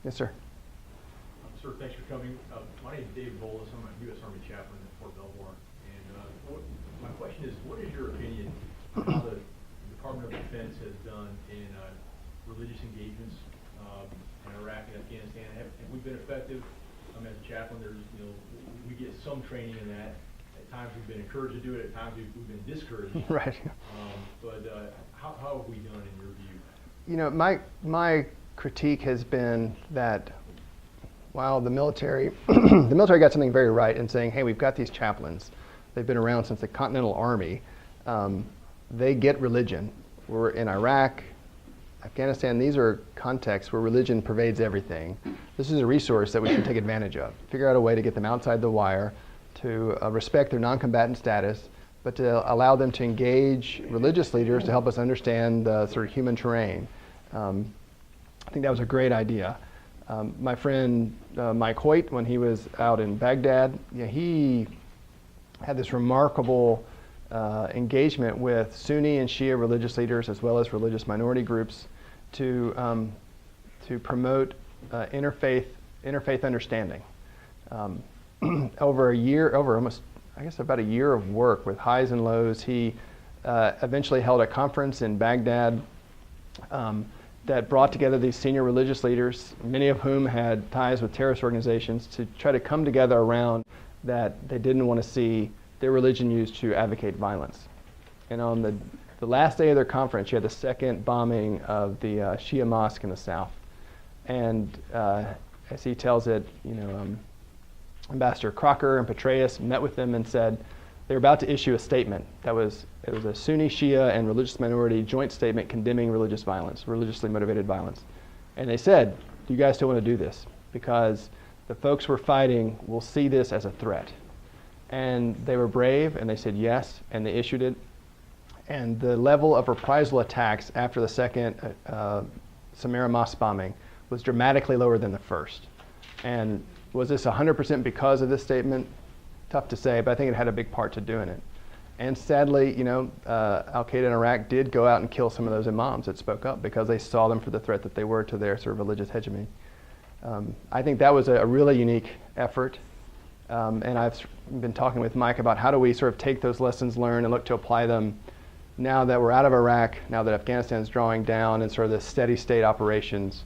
Yes, sir. Sir, thanks for coming. My name is David Bolus. I'm a U.S. Army chaplain at Fort Belvoir. And my question is, what is your opinion on how the Department of Defense has done in religious engagements in Iraq and Afghanistan? Have we been effective? As a chaplain, we get some training in that. At times we've been encouraged to do it. At times we've been discouraged. Right. But how have we done in your view? My critique has been that while the military got something very right in saying, hey, we've got these chaplains. They've been around since the Continental Army. They get religion. We're in Iraq, Afghanistan. These are contexts where religion pervades everything. This is a resource that we should take advantage of. Figure out a way to get them outside the wire, to respect their non-combatant status, but to allow them to engage religious leaders to help us understand the sort of human terrain. I think that was a great idea. My friend Mike Hoyt, when he was out in Baghdad, he had this remarkable engagement with Sunni and Shia religious leaders as well as religious minority groups to promote interfaith understanding. Over almost, I guess, about a year of work with highs and lows, he eventually held a conference in Baghdad that brought together these senior religious leaders, many of whom had ties with terrorist organizations, to try to come together around that they didn't want to see their religion used to advocate violence. And on the last day of their conference, you had the second bombing of the Shia mosque in the south. And as he tells it, Ambassador Crocker and Petraeus met with them and said they were about to issue a statement. It was a Sunni, Shia, and religious minority joint statement condemning religious violence, religiously motivated violence. And they said, do you guys still want to do this? Because the folks we're fighting will see this as a threat. And they were brave, and they said yes, and they issued it. And the level of reprisal attacks after the second Samarra mosque bombing was dramatically lower than the first. And was this 100% because of this statement? Tough to say, but I think it had a big part to doing it. And sadly, Al-Qaeda in Iraq did go out and kill some of those imams that spoke up because they saw them for the threat that they were to their sort of religious hegemony. I think that was a really unique effort. And I've been talking with Mike about how do we sort of take those lessons learned and look to apply them now that we're out of Iraq, now that Afghanistan is drawing down and sort of the steady state operations.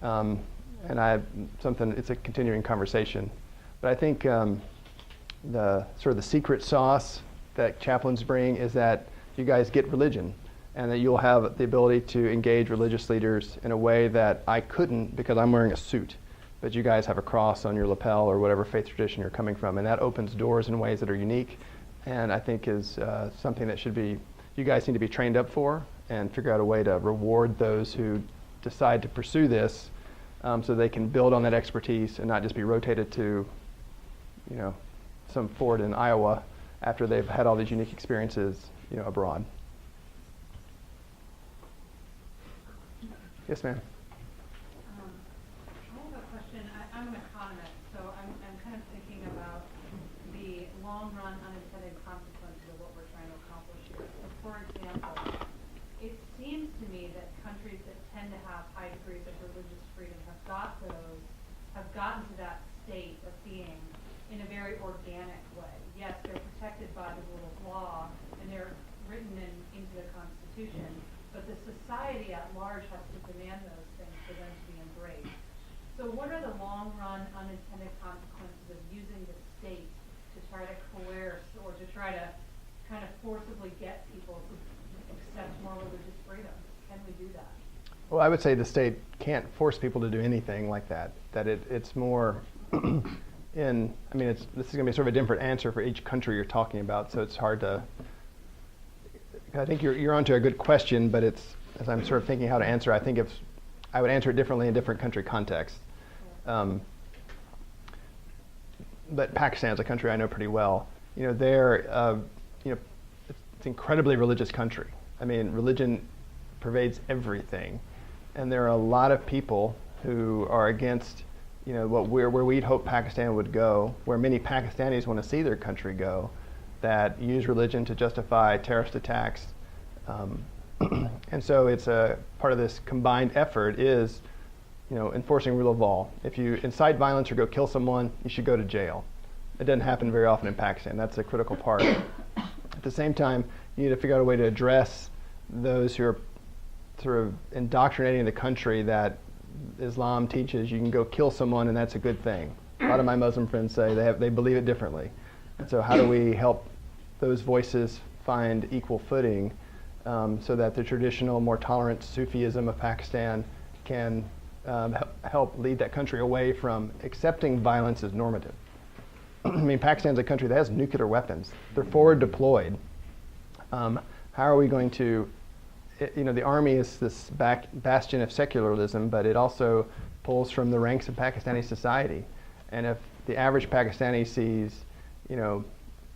And it's a continuing conversation. But I think the sort of the secret sauce that chaplains bring is that you guys get religion and that you'll have the ability to engage religious leaders in a way that I couldn't because I'm wearing a suit. But you guys have a cross on your lapel or whatever faith tradition you're coming from, and that opens doors in ways that are unique, and I think is something that you guys need to be trained up for and figure out a way to reward those who decide to pursue this so they can build on that expertise and not just be rotated to, some fort in Iowa after they've had all these unique experiences, abroad. Yes, ma'am. I'm an economist, so I'm kind of thinking about the long-run unintended consequences of what we're trying to accomplish here. So, for example, it seems to me that countries that tend to have high degrees gotten to that state of being in a very organic way. Yes, they're protected by the rule of law, and they're written into the Constitution, but the society at large has to demand those things for them to be embraced. So what are the long-run unintended consequences of using the state to try to coerce or to try to kind of forcibly get people to accept more religious freedom? Can we do that? Well, I would say the state can't force people to do anything like that. That it's more this is going to be sort of a different answer for each country you're talking about, so it's hard to. I think you're onto a good question, but it's, as I'm sort of thinking how to answer, I think I would answer it differently in different country contexts. But Pakistan is a country I know pretty well. It's an incredibly religious country. I mean, religion pervades everything, and there are a lot of people who are against, where we'd hope Pakistan would go, where many Pakistanis want to see their country go, that use religion to justify terrorist attacks. And so it's a part of this combined effort is, enforcing rule of law. If you incite violence or go kill someone, you should go to jail. It doesn't happen very often in Pakistan. That's a critical part. At the same time, you need to figure out a way to address those who are sort of indoctrinating the country that Islam teaches you can go kill someone and that's a good thing. A lot of my Muslim friends say they believe it differently. And so how do we help those voices find equal footing so that the traditional, more tolerant Sufism of Pakistan can help lead that country away from accepting violence as normative? I mean, Pakistan's a country that has nuclear weapons. They're forward deployed. How are we going to, the army is this bastion of secularism, but it also pulls from the ranks of Pakistani society. And if the average Pakistani sees,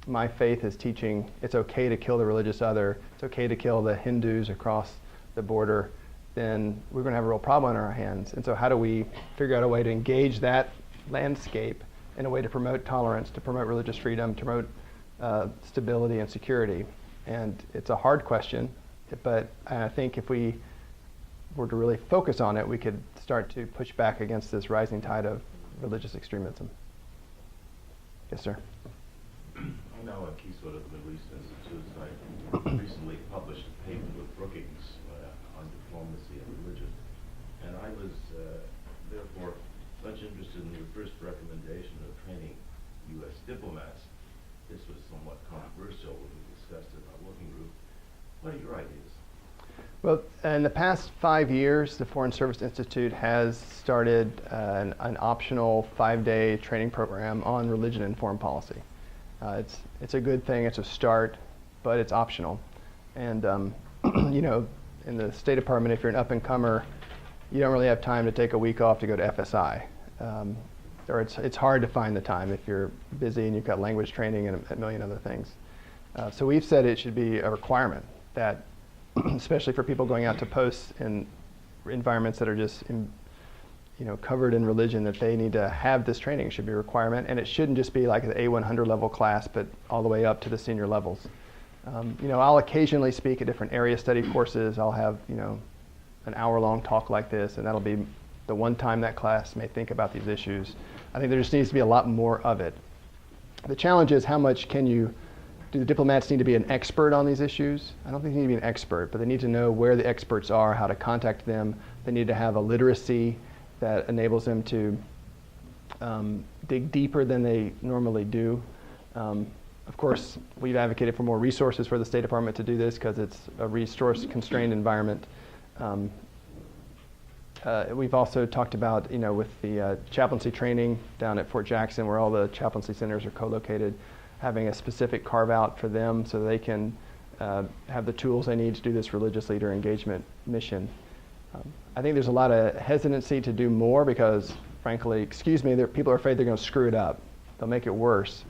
my faith is teaching it's okay to kill the religious other, it's okay to kill the Hindus across the border, then we're going to have a real problem on our hands. And so how do we figure out a way to engage that landscape in a way to promote tolerance, to promote religious freedom, to promote stability and security? And it's a hard question, but I think if we were to really focus on it, we could start to push back against this rising tide of religious extremism. Yes, sir. I'm now at Keyswood at the Middle East Institute. I recently published a paper with Brookings on diplomacy and religion. And I was therefore much interested in your first recommendation of training U.S. diplomats. This was somewhat controversial when we discussed it in our working group. What are your ideas? Well, in the past 5 years, the Foreign Service Institute has started an optional 5-day training program on religion and foreign policy. It's a good thing, it's a start, but it's optional. And in the State Department, if you're an up-and-comer, you don't really have time to take a week off to go to FSI. Or it's hard to find the time if you're busy and you've got language training and a million other things. So we've said it should be a requirement that, especially for people going out to posts in environments that are just covered in religion, that they need to have this training. It should be a requirement, and it shouldn't just be like the A100 level class, but all the way up to the senior levels. I'll occasionally speak at different area study courses. I'll have an hour-long talk like this, and that'll be the one time that class may think about these issues. I think there just needs to be a lot more of it. The challenge is how much do the diplomats need to be an expert on these issues? I don't think they need to be an expert, but they need to know where the experts are, how to contact them. They need to have a literacy that enables them to dig deeper than they normally do. Of course, we've advocated for more resources for the State Department to do this because it's a resource-constrained environment. We've also talked about, with the chaplaincy training down at Fort Jackson, where all the chaplaincy centers are co-located, having a specific carve-out for them so they can have the tools they need to do this religious leader engagement mission. I think there's a lot of hesitancy to do more because, frankly, people are afraid they're going to screw it up. They'll make it worse.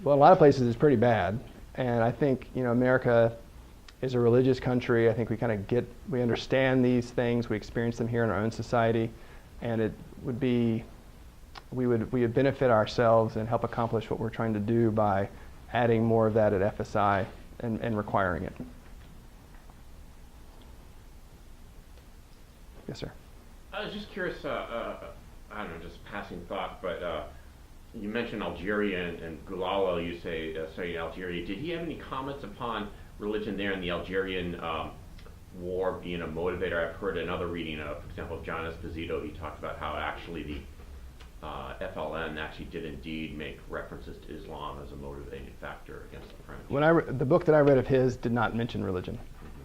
Well, a lot of places it's pretty bad, and I think America is a religious country. I think we understand these things. We experience them here in our own society, and we would benefit ourselves and help accomplish what we're trying to do by adding more of that at FSI and requiring it. Yes, sir. I was just curious, I don't know, just passing thought, but you mentioned Algeria and Gulalo, you say, studying Algeria. Did he have any comments upon religion there and the Algerian war being a motivator? I've heard another reading, for example, of John Esposito. He talked about how actually the FLN actually did indeed make references to Islam as a motivating factor against the French. When the book that I read of his did not mention religion,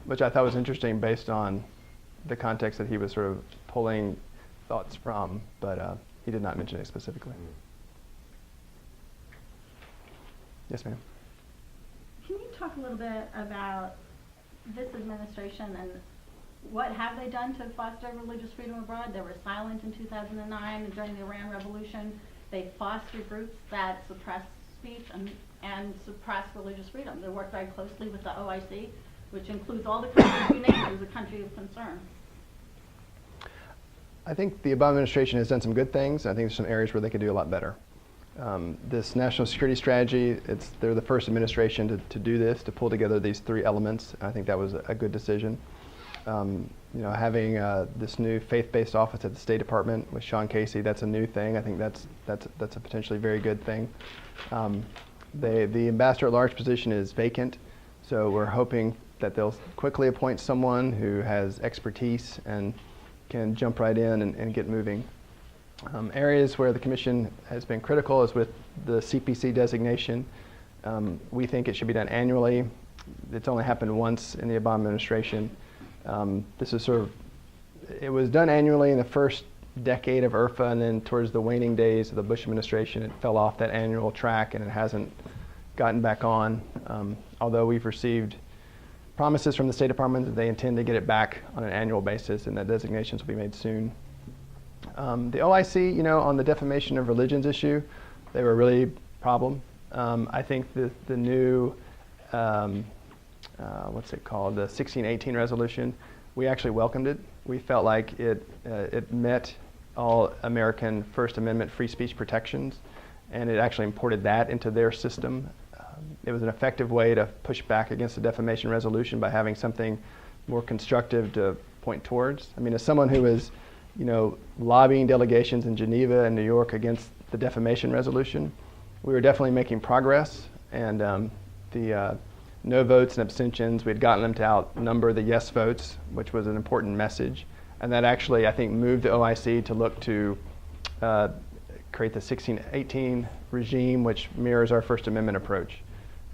which I thought was interesting based on the context that he was sort of pulling thoughts from, but he did not mention it specifically. Yes, ma'am. Can you talk a little bit about this administration and what have they done to foster religious freedom abroad? They were silent in 2009 during the Iran Revolution. They fostered groups that suppress speech and suppress religious freedom. They work very closely with the OIC, which includes all the countries you named as a country of concern. I think the Obama administration has done some good things. I think there's some areas where they could do a lot better. This national security strategy, they're the first administration to do this, to pull together these three elements. I think that was a good decision. Having this new faith-based office at the State Department with Sean Casey, that's a new thing. I think that's a potentially very good thing. The ambassador at large position is vacant, so we're hoping that they'll quickly appoint someone who has expertise and can jump right in and get moving. Areas where the commission has been critical is with the CPC designation. We think it should be done annually. It's only happened once in the Obama administration. This is it was done annually in the first decade of IRFA, and then towards the waning days of the Bush administration, it fell off that annual track and it hasn't gotten back on. Although we've received promises from the State Department that they intend to get it back on an annual basis and that designations will be made soon. The OIC, on the defamation of religions issue, they were really a problem. I think the new, what's it called, the 1618 resolution, we actually welcomed it. We felt like it met all American First Amendment free speech protections, and it actually imported that into their system. It was an effective way to push back against the defamation resolution by having something more constructive to point towards. I mean, as someone who is, lobbying delegations in Geneva and New York against the defamation resolution, we were definitely making progress, and the no votes and abstentions, we had gotten them to outnumber the yes votes, which was an important message. And that actually, I think, moved the OIC to look to create the 1618 regime, which mirrors our First Amendment approach.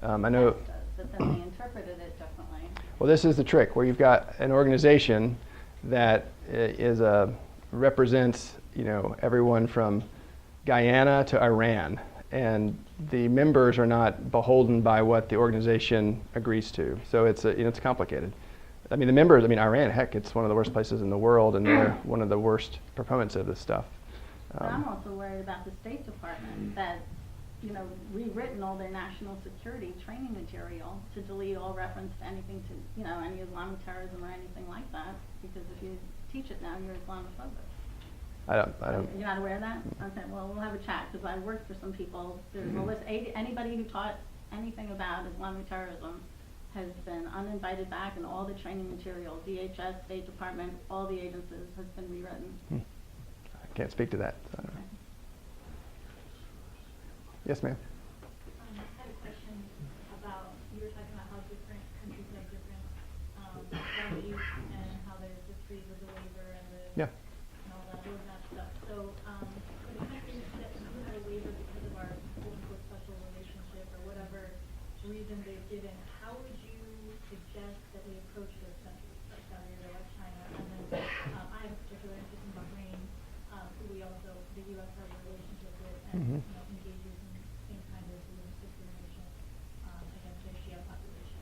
I know. But then they interpreted it differently. Well, this is the trick, where you've got an organization that represents, everyone from Guyana to Iran, and the members are not beholden by what the organization agrees to. So it's complicated. I mean, the members, Iran, heck, it's one of the worst places in the world, and they're one of the worst proponents of this stuff. But I'm also worried about the State Department that, rewritten all their national security training material to delete all reference to anything to, any Islamic terrorism or anything like that, because if you teach it now, you're Islamophobic. I don't. You're not aware of that? Okay, well, we'll have a chat, because I worked for some people. There's a list, anybody who taught anything about Islamic terrorism has been uninvited back, and all the training material, DHS, State Department, all the agencies, has been rewritten. I can't speak to that. So I don't know. Yes, ma'am. I had a question about, you were talking about how different countries have different values and how there's the freeze of the waiver and Yeah. and all that stuff. So for the countries that do have a waiver because of our quote-unquote special relationship or whatever reason they've given, how would you suggest that we approach those countries, like Saudi Arabia, like China? And then I have a particular interest in Bahrain, who the U.S. has a relationship with, and engages in the same kind of religious discrimination against their Shia population.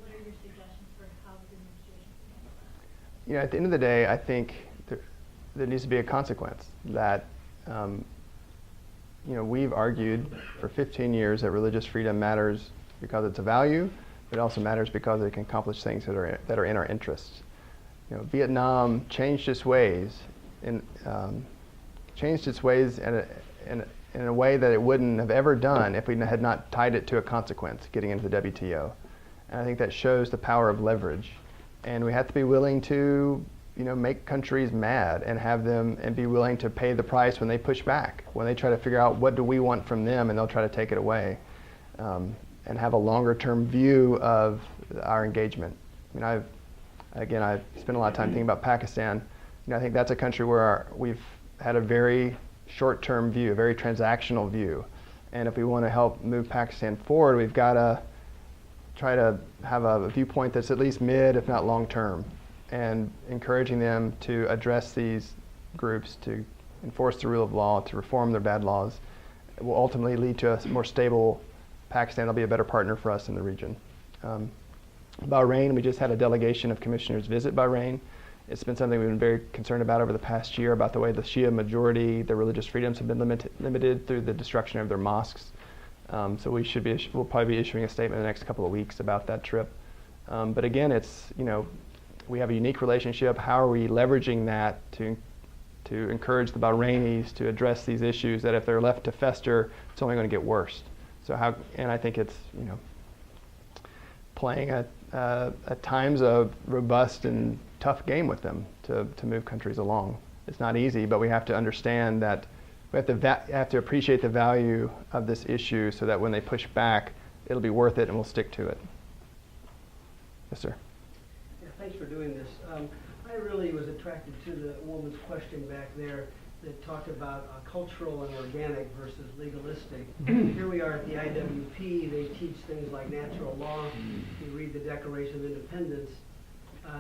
What are your suggestions for how the administration can handle that? At the end of the day, I think there needs to be a consequence. That we've argued for 15 years that religious freedom matters because it's a value, but it also matters because it can accomplish things that are in our interests. Vietnam changed its ways in a way that it wouldn't have ever done if we had not tied it to a consequence getting into the WTO. And I think that shows the power of leverage. And we have to be willing to make countries mad and have them and be willing to pay the price when they push back, when they try to figure out what do we want from them, and they'll try to take it away, and have a longer term view of our engagement. I've spent a lot of time thinking about Pakistan. I think that's a country where we've had a very short-term view, a very transactional view. And if we want to help move Pakistan forward, we've got to try to have a viewpoint that's at least mid, if not long-term, and encouraging them to address these groups, to enforce the rule of law, to reform their bad laws. It will ultimately lead to a more stable Pakistan. That'll be a better partner for us in the region. Bahrain, we just had a delegation of commissioners visit Bahrain. It's been something we've been very concerned about over the past year, about the way the Shia majority, their religious freedoms have been limited through the destruction of their mosques. So we'll probably be issuing a statement in the next couple of weeks about that trip. But again, it's, we have a unique relationship. How are we leveraging that to encourage the Bahrainis to address these issues that if they're left to fester, it's only going to get worse. And I think it's, playing at times a robust and tough game with them to move countries along. It's not easy, but we have to understand that we have to appreciate the value of this issue so that when they push back, it'll be worth it and we'll stick to it. Yes, sir. Yeah, thanks for doing this. I really was attracted to the woman's question back there that talked about cultural and organic versus legalistic. Here we are at the IWP. They teach things like natural law. You read the Declaration of Independence.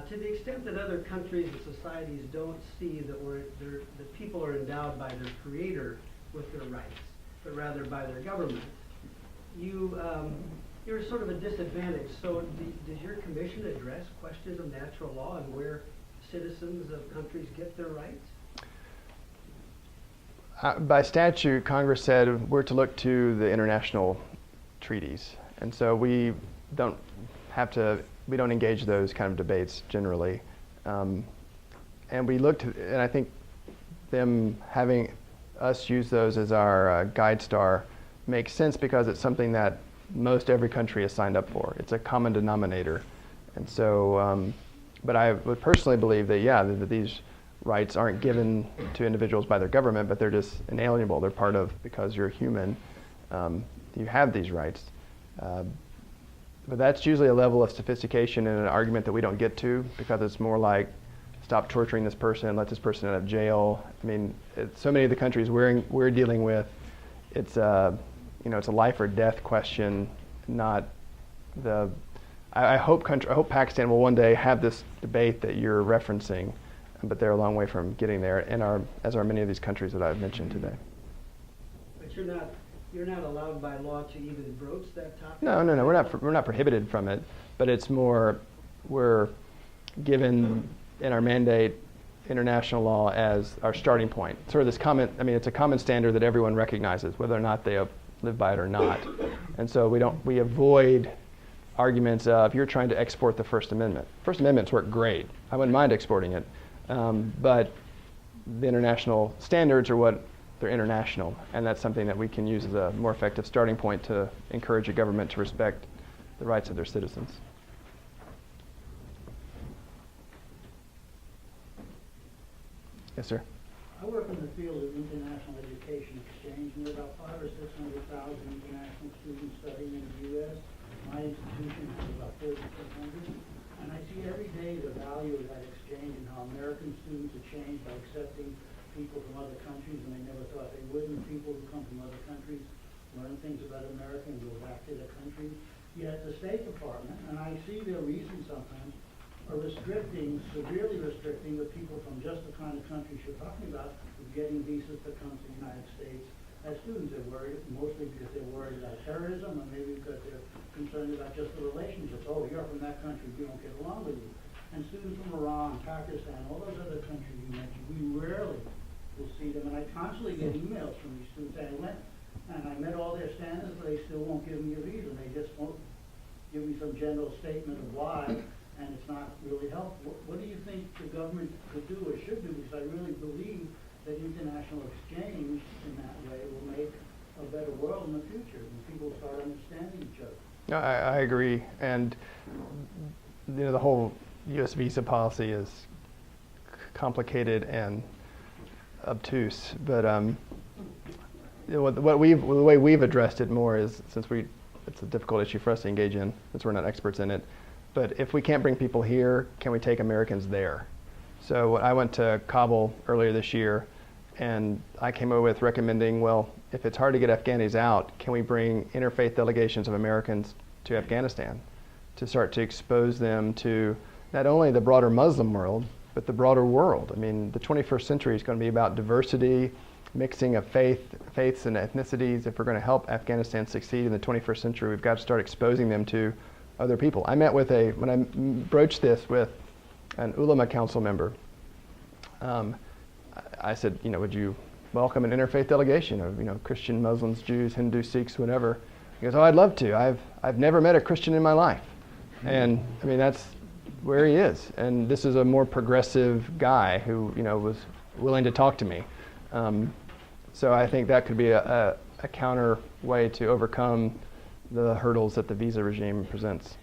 To the extent that other countries and societies don't see that people are endowed by their creator with their rights, but rather by their government, you're sort of a disadvantage. So does your commission address questions of natural law and where citizens of countries get their rights? By statute, Congress said we're to look to the international treaties. And so we don't engage those kind of debates generally. And I think them having us use those as our guide star makes sense because it's something that most every country has signed up for. It's a common denominator. And so, but I would personally believe that these rights aren't given to individuals by their government, but they're just inalienable. They're part of, because you're human, you have these rights. But that's usually a level of sophistication in an argument that we don't get to, because it's more like, stop torturing this person, let this person out of jail. I mean, so many of the countries we're dealing with, it's a life or death question, not the. I hope Pakistan will one day have this debate that you're referencing, but they're a long way from getting there, as are many of these countries that I've mentioned today. But you're not allowed by law to even broach that topic? No, we're not prohibited from it, but it's more, we're given in our mandate international law as our starting point. Sort of this it's a common standard that everyone recognizes, whether or not they live by it or not. And so we avoid arguments of, you're trying to export the First Amendment. First Amendments work great. I wouldn't mind exporting it. But the international standards are what they're international, and that's something that we can use as a more effective starting point to encourage a government to respect the rights of their citizens. Yes, sir. I work in the field of international education exchange, and there are about 500,000 or 600,000 international students studying in the U.S. My institution has about 3,600, and I see every day the value of that exchange and how American students are changed by accepting people from other countries, and they never thought they would, and people who come from other countries learn things about America and go back to their country. Yet the State Department, and I see their reasons sometimes, are severely restricting the people from just the kind of countries you're talking about from getting visas to come to the United States as students. They're worried, mostly because they're worried about terrorism, and maybe because they're concerned about just the relationships. Oh, you're from that country, we don't get along with you. And students from Iran, Pakistan, all those other countries you mentioned, we rarely will see them. And I constantly get emails from these students saying, I met all their standards, but they still won't give me a visa. They just won't give me some general statement of why, and it's not really helpful. What do you think the government could do or should do? Because I really believe that international exchange in that way will make a better world in the future when people start understanding each other. No, I agree. And the whole U.S. visa policy is complicated and obtuse. But the way we've addressed it more is, it's a difficult issue for us to engage in, since we're not experts in it. But if we can't bring people here, can we take Americans there? So I went to Kabul earlier this year, and I came up with recommending, well, if it's hard to get Afghanis out, can we bring interfaith delegations of Americans to Afghanistan to start to expose them to not only the broader Muslim world, but the broader world. I mean, the 21st century is going to be about diversity, mixing of faiths and ethnicities. If we're going to help Afghanistan succeed in the 21st century, we've got to start exposing them to other people. I met with when I broached this with an ulama council member, I said, would you welcome an interfaith delegation of, Christian, Muslims, Jews, Hindus, Sikhs, whatever? He goes, oh, I'd love to. I've never met a Christian in my life. And I mean, that's where he is. And this is a more progressive guy who, was willing to talk to me. So I think that could be a counter way to overcome the hurdles that the visa regime presents.